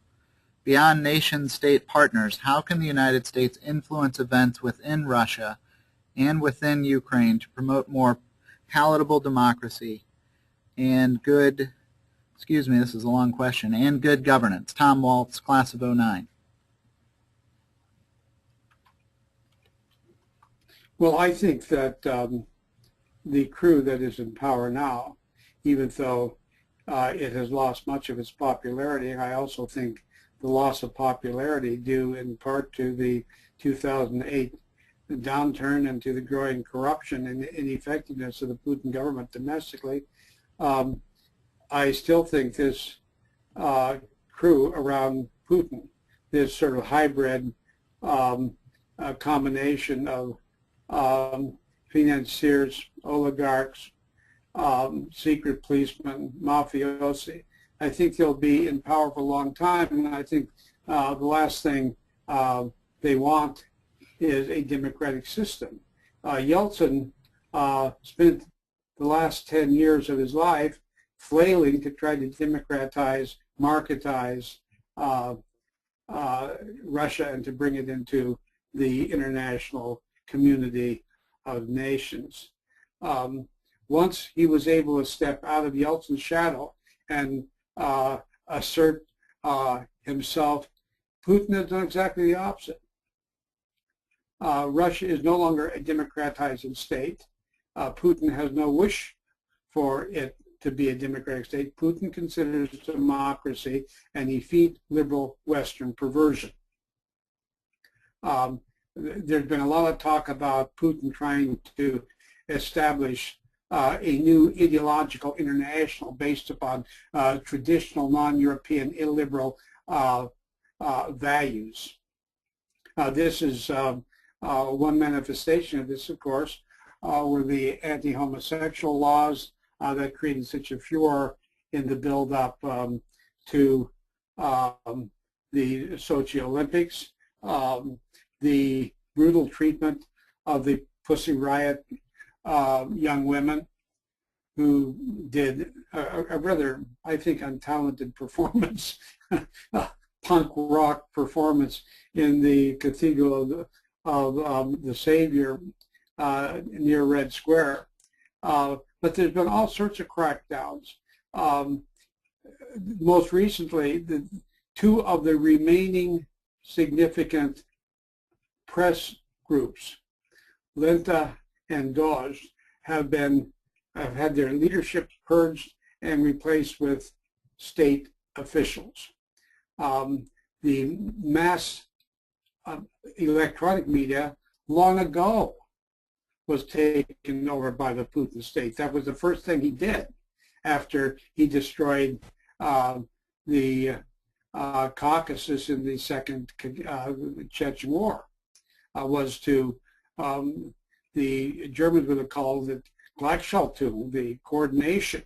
beyond nation-state partners, how can the United States influence events within Russia and within Ukraine to promote more palatable democracy and good, this is a long question, and good governance? Tom Waltz, class of 09. Well, I think that the crew that is in power now, even though it has lost much of its popularity, and I also think the loss of popularity due in part to the 2008 downturn and to the growing corruption and ineffectiveness of the Putin government domestically, I still think this crew around Putin, this sort of hybrid combination of financiers, oligarchs, secret policemen, mafiosi, I think they'll be in power for a long time, and I think the last thing they want is a democratic system. Yeltsin spent the last 10 years of his life flailing to try to democratize, marketize Russia and to bring it into the international community of nations. Once he was able to step out of Yeltsin's shadow and assert himself, Putin has done exactly the opposite. Russia is no longer a democratizing state. Putin has no wish for it to be a democratic state. Putin considers democracy an effete liberal Western perversion. There's been a lot of talk about Putin trying to establish a new ideological international based upon traditional non-European illiberal values. This is one manifestation of this, of course, were the anti-homosexual laws that created such a furor in the build-up to the Sochi Olympics, the brutal treatment of the Pussy Riot young women who did a rather, I think, untalented performance, punk rock performance in the Cathedral of the Savior near Red Square. But there's been all sorts of crackdowns. Most recently, two of the remaining significant press groups, Lenta and Doj, have had their leadership purged and replaced with state officials. The mass electronic media long ago was taken over by the Putin state. That was the first thing he did after he destroyed the Caucasus in the Second Chechen War, was to, the Germans would have called it Gleichschaltung, the coordination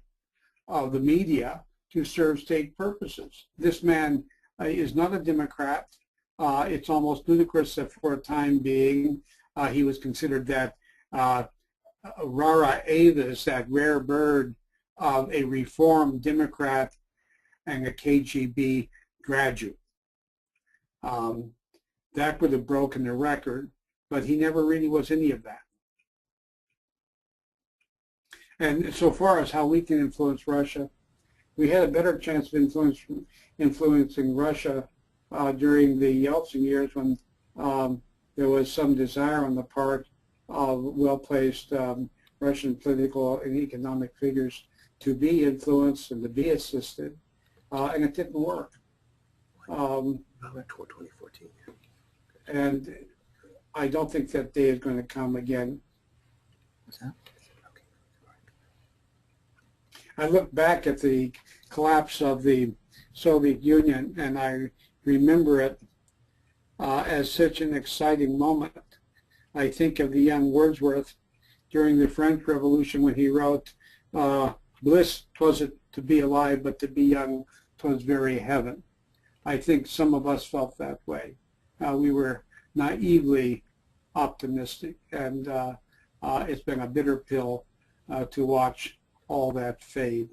of the media to serve state purposes. This man is not a Democrat. It's almost ludicrous that for a time being he was considered that rara avis, that rare bird of a reformed Democrat and a KGB graduate. That would have broken the record, but he never really was any of that. And so far as how we can influence Russia, we had a better chance of influencing Russia during the Yeltsin years when there was some desire on the part of well-placed Russian political and economic figures to be influenced and to be assisted, and it didn't work. 2014. And I don't think that day is going to come again. What's that? I look back at the collapse of the Soviet Union and I remember it as such an exciting moment. I think of the young Wordsworth during the French Revolution when he wrote, bliss 'twas it to be alive, but to be young 'twas very heaven. I think some of us felt that way. We were naively optimistic, and it's been a bitter pill to watch all that fade.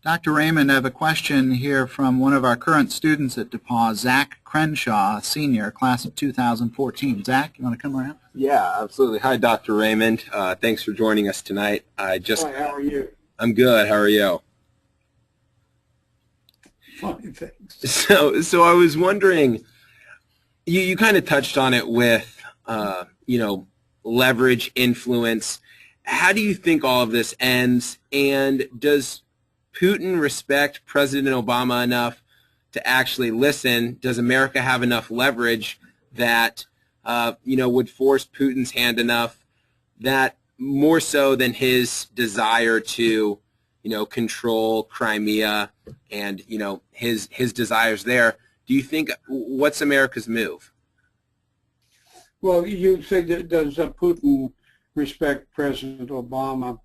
Dr. Raymond, I have a question here from one of our current students at DePauw, Zach Crenshaw, senior, class of 2014. Zach, you want to come around? Yeah, absolutely. Hi, Dr. Raymond. Thanks for joining us tonight. Hi, how are you? I'm good. How are you? Fine, thanks. So I was wondering, you kind of touched on it with, leverage, influence. How do you think all of this ends, and does Putin respect President Obama enough to actually listen? Does America have enough leverage that would force Putin's hand enough that more so than his desire to, control Crimea and, his desires there. Do you think, what's America's move? Well, you say, does Putin respect President Obama?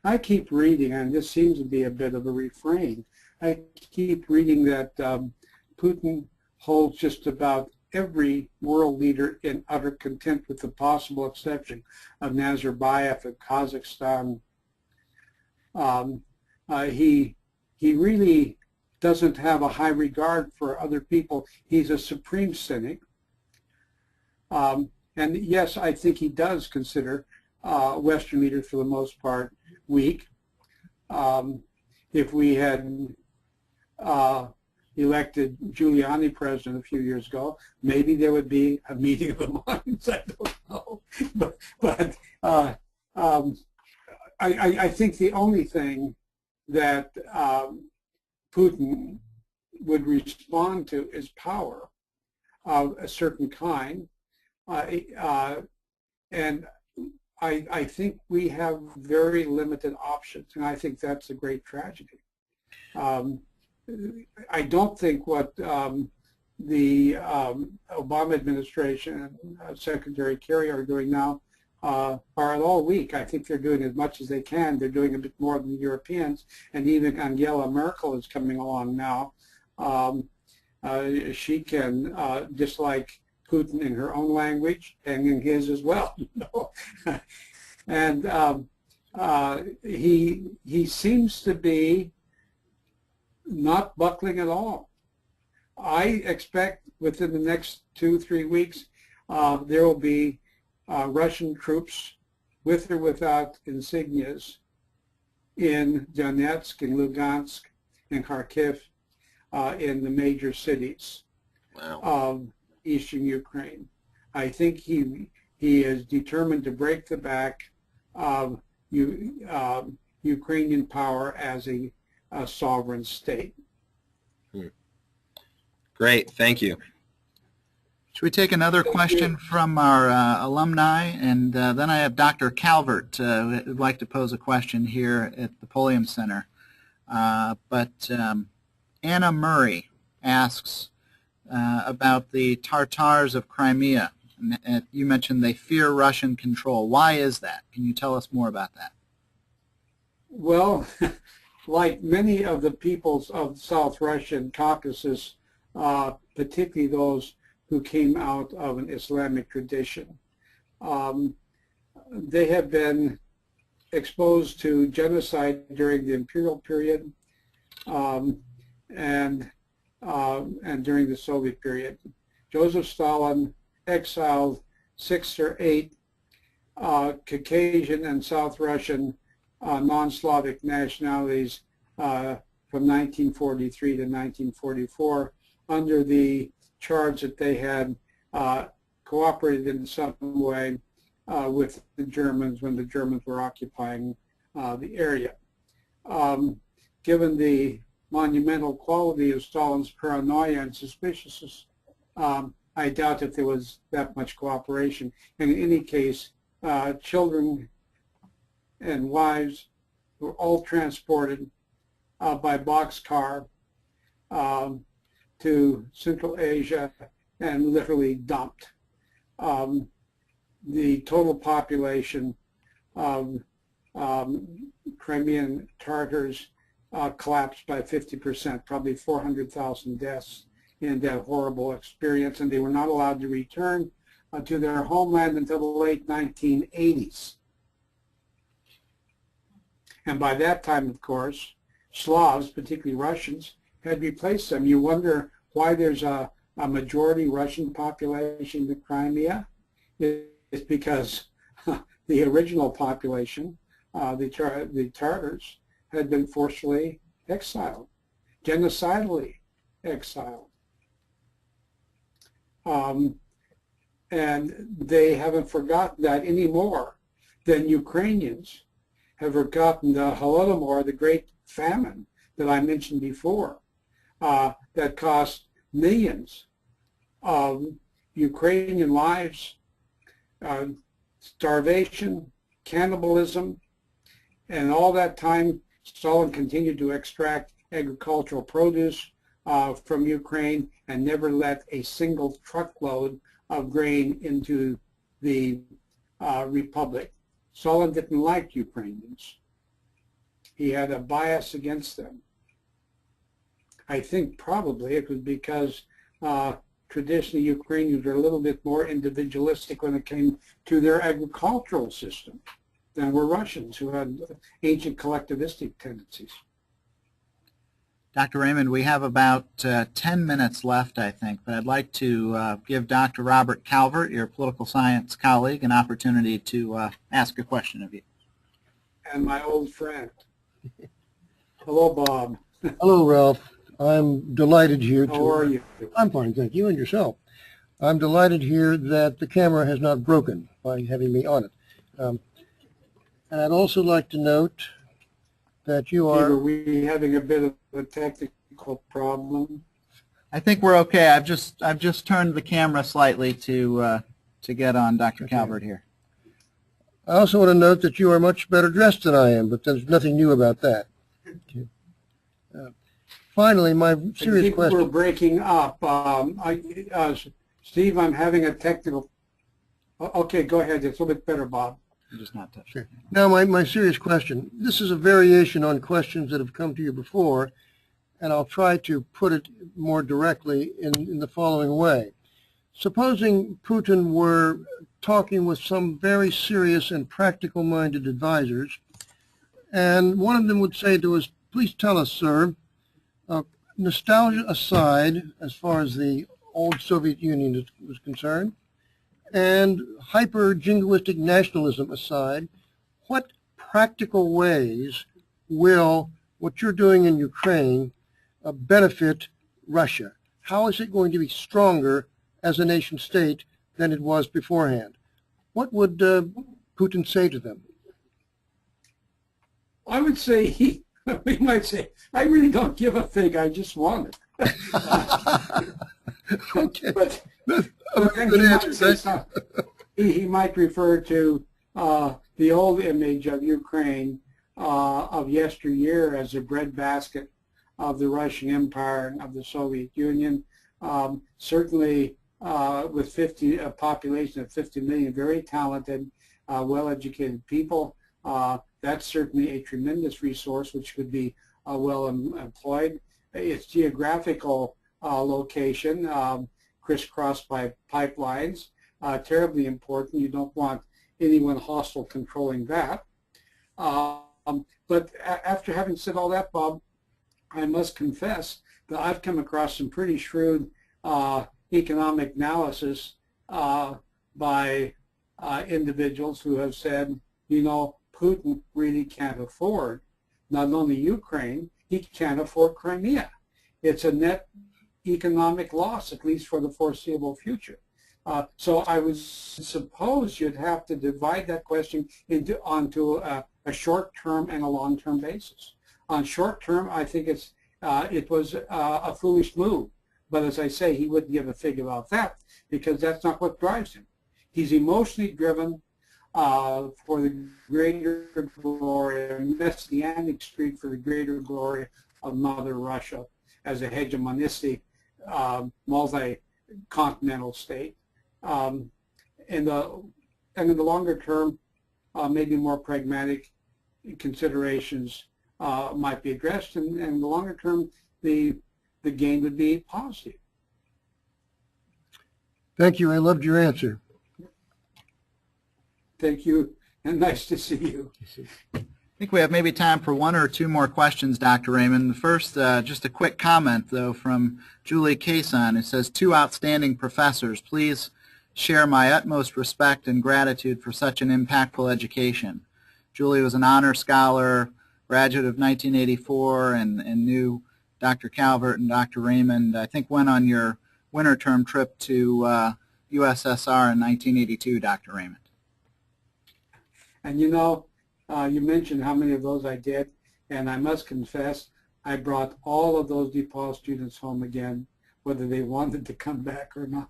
I keep reading, and this seems to be a bit of a refrain, I keep reading that Putin holds just about every world leader in utter contempt, with the possible exception of Nazarbayev of Kazakhstan. He really doesn't have a high regard for other people. He's a supreme cynic. And yes, I think he does consider Western leaders for the most part weak. If we had elected Giuliani president a few years ago, maybe there would be a meeting of the minds. I don't know, but I think the only thing that Putin would respond to is power of a certain kind, and I think we have very limited options, and I think that's a great tragedy. I don't think what the Obama administration and Secretary Kerry are doing now are at all weak. I think they're doing as much as they can. They're doing a bit more than the Europeans, and even Angela Merkel is coming along now. She can dislike Putin in her own language and in his as well. And he seems to be not buckling at all. I expect within the next 2-3 weeks there will be Russian troops with or without insignias in Donetsk and Lugansk and Kharkiv, in the major cities of eastern Ukraine. I think he is determined to break the back of Ukrainian power as a sovereign state. Great, thank you. Should we take another question from our alumni? And then I have Dr. Calvert who would like to pose a question here at the Podium Center. But Anna Murray asks about the Tatars of Crimea. And you mentioned they fear Russian control. Why is that? Can you tell us more about that? Well, like many of the peoples of South Russian Caucasus, particularly those who came out of an Islamic tradition, they have been exposed to genocide during the imperial period and during the Soviet period. Joseph Stalin exiled 6 or 8 Caucasian and South Russian non-Slavic nationalities from 1943 to 1944 under the charge that they had cooperated in some way with the Germans when the Germans were occupying the area. Given the monumental quality of Stalin's paranoia and suspiciousness, I doubt if there was that much cooperation. And in any case, children and wives were all transported by boxcar to Central Asia and literally dumped. The total population of Crimean Tartars collapsed by 50%, probably 400,000 deaths in that horrible experience, and they were not allowed to return to their homeland until the late 1980s. And by that time, of course, Slavs, particularly Russians, had replaced them. You wonder why there's a majority Russian population in Crimea. It's because the original population, the Tartars, had been forcefully exiled, genocidally exiled. And they haven't forgotten that any more than Ukrainians have forgotten the Holodomor, the great famine that I mentioned before, that cost millions of Ukrainian lives, starvation, cannibalism, and all that time Stalin continued to extract agricultural produce from Ukraine and never let a single truckload of grain into the Republic. Stalin didn't like Ukrainians. He had a bias against them. I think probably it was because traditionally Ukrainians were a little bit more individualistic when it came to their agricultural system than were Russians, who had ancient collectivistic tendencies. Dr. Raymond, we have about 10 minutes left, I think, but I'd like to give Dr. Robert Calvert, your political science colleague, an opportunity to ask a question of you. And my old friend. Hello, Bob. Hello, Ralph. I'm delighted here to... How are you? I'm fine, thank you, and yourself. I'm delighted here that the camera has not broken by having me on it. And I'd also like to note that you are... Are we having a bit of a technical problem? I think we're okay. I've just turned the camera slightly to get on Dr. Okay. Calvert here. I also want to note that you are much better dressed than I am, but there's nothing new about that. Okay. Finally, my serious question... We're breaking up. Steve, I'm having a technical... Okay, go ahead. It's a little bit better, Bob. I'm just not touching. Sure. Now, my serious question. This is a variation on questions that have come to you before, and I'll try to put it more directly in the following way. Supposing Putin were talking with some very serious and practical-minded advisors, and one of them would say to us, please tell us, sir, nostalgia aside, as far as the old Soviet Union was concerned, and hyper-jingoistic nationalism aside, what practical ways will what you're doing in Ukraine benefit Russia? How is it going to be stronger as a nation state than it was beforehand? What would Putin say to them? I would say he might say, I really don't give a fig, I just want it. Okay. But Good answer. he might refer to the old image of Ukraine of yesteryear as a breadbasket of the Russian Empire and of the Soviet Union. Certainly with a population of 50 million very talented, well-educated people, that's certainly a tremendous resource which could be well employed. Its geographical location, crisscrossed by pipelines, terribly important. You don't want anyone hostile controlling that. But after having said all that, Bob, I must confess that I've come across some pretty shrewd economic analysis by individuals who have said, you know, Putin really can't afford not only Ukraine, he can't afford Crimea. It's a net economic loss, at least for the foreseeable future. So I would suppose you'd have to divide that question onto a short-term and a long-term basis. On short-term, I think it was a foolish move. But as I say, he wouldn't give a fig about that because that's not what drives him. He's emotionally driven for the greater glory, a messianic streak for the greater glory of Mother Russia as a hegemonistic multi-continental state. In the longer term, maybe more pragmatic considerations might be addressed, and in the longer term, the gain would be positive. Thank you. I loved your answer. Thank you, and nice to see you. I think we have maybe time for one or two more questions, Dr. Raymond. The first, just a quick comment, though, from Julie Cason, who says, two outstanding professors, please share my utmost respect and gratitude for such an impactful education. Julie was an honor scholar, graduate of 1984, and knew Dr. Calvert and Dr. Raymond, I think went on your winter term trip to USSR in 1982, Dr. Raymond. And you know, you mentioned how many of those I did, and I must confess, I brought all of those DePaul students home again, whether they wanted to come back or not.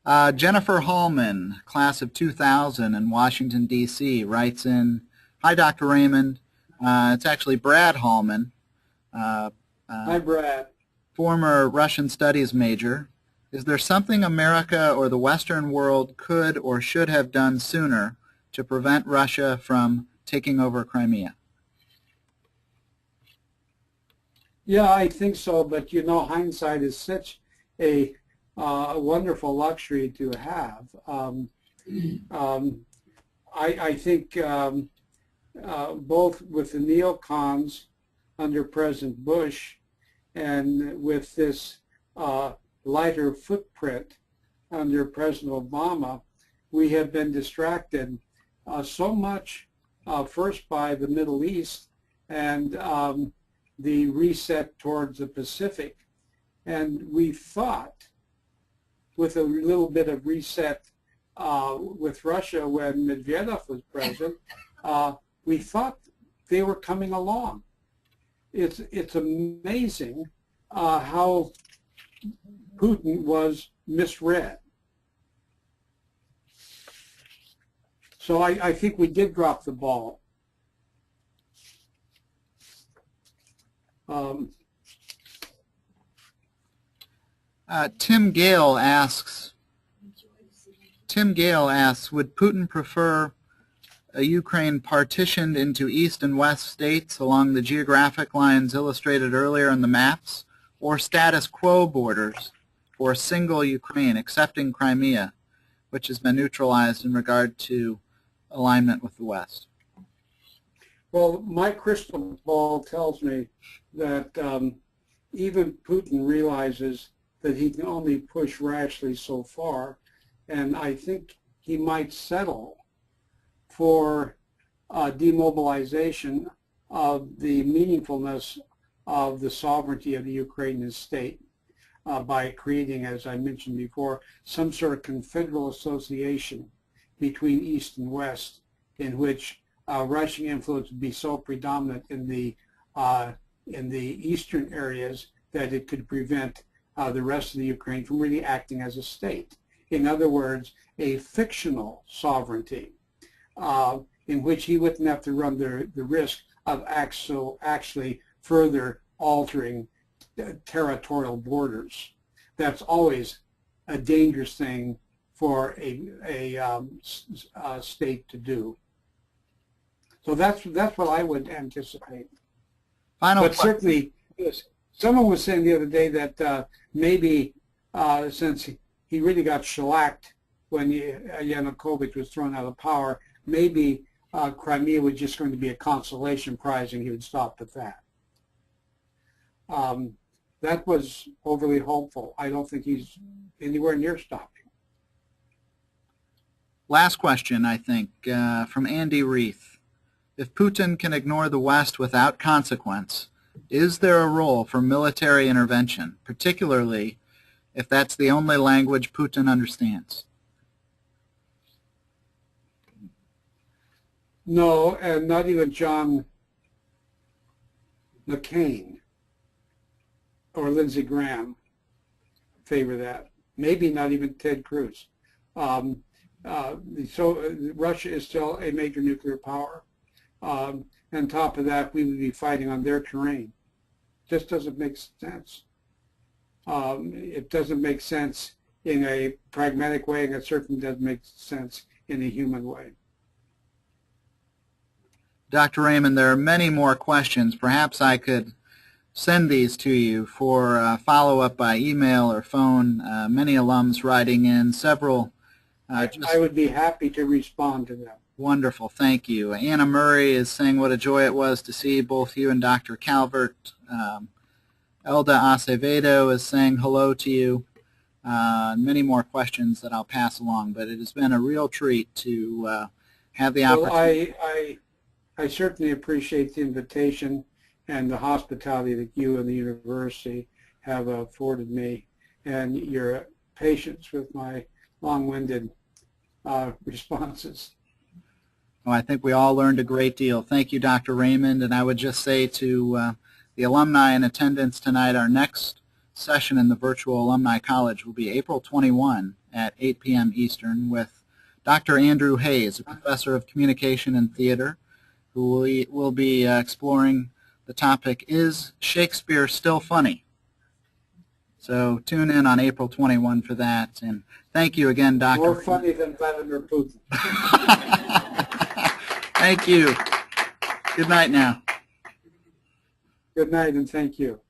Jennifer Hallman, class of 2000 in Washington, D.C., writes in, "Hi, Dr. Raymond." It's actually Brad Hallman. Hi, Brad. Former Russian studies major. Is there something America or the Western world could or should have done sooner to prevent Russia from taking over Crimea? Yeah, I think so, but you know, hindsight is such a wonderful luxury to have. I think both with the neocons under President Bush and with this lighter footprint under President Obama, we have been distracted so much first by the Middle East and the reset towards the Pacific. And we thought, with a little bit of reset with Russia when Medvedev was president, we thought they were coming along. It's amazing how Putin was misread. So I think we did drop the ball. Tim Gale asks, would Putin prefer a Ukraine partitioned into east and west states along the geographic lines illustrated earlier in the maps, or status quo borders for a single Ukraine, excepting Crimea, which has been neutralized in regard to alignment with the West? Well, my crystal ball tells me that even Putin realizes that he can only push rashly so far, and I think he might settle for demobilization of the meaningfulness of the sovereignty of the Ukrainian state by creating, as I mentioned before, some sort of confederal association between East and West, in which Russian influence would be so predominant in the eastern areas that it could prevent the rest of the Ukraine from really acting as a state. In other words, a fictional sovereignty in which he wouldn't have to run the risk of actually further altering territorial borders. That's always a dangerous thing for a state to do. So that's what I would anticipate. But certainly, someone was saying the other day that maybe since he really got shellacked when Yanukovych was thrown out of power, maybe Crimea was just going to be a consolation prize and he would stop at that. That was overly hopeful. I don't think he's anywhere near stopping. Last question, I think, from Andy Reith. If Putin can ignore the West without consequence, is there a role for military intervention, particularly if that's the only language Putin understands? No, and not even John McCain or Lindsey Graham favor that. Maybe not even Ted Cruz. So Russia is still a major nuclear power. On top of that, we would be fighting on their terrain. Just doesn't make sense. It doesn't make sense in a pragmatic way, and it certainly doesn't make sense in a human way. Dr. Raymond, there are many more questions. Perhaps I could send these to you for follow-up by email or phone. Many alums writing in, several. I would be happy to respond to them. Wonderful, thank you. Anna Murray is saying what a joy it was to see both you and Dr. Calvert. Elda Acevedo is saying hello to you. Many more questions that I'll pass along, but it has been a real treat to have the opportunity. Well, I certainly appreciate the invitation and the hospitality that you and the university have afforded me, and your patience with my long-winded responses. Well, I think we all learned a great deal. Thank you, Dr. Raymond, and I would just say to the alumni in attendance tonight, our next session in the virtual Alumni College will be April 21 at 8 p.m. Eastern with Dr. Andrew Hayes, a professor of communication and theater, who will be exploring the topic, Is Shakespeare Still Funny? So tune in on April 21 for that. And thank you again, Dr. More funny than Vladimir Putin. Thank you. Good night now. Good night and thank you.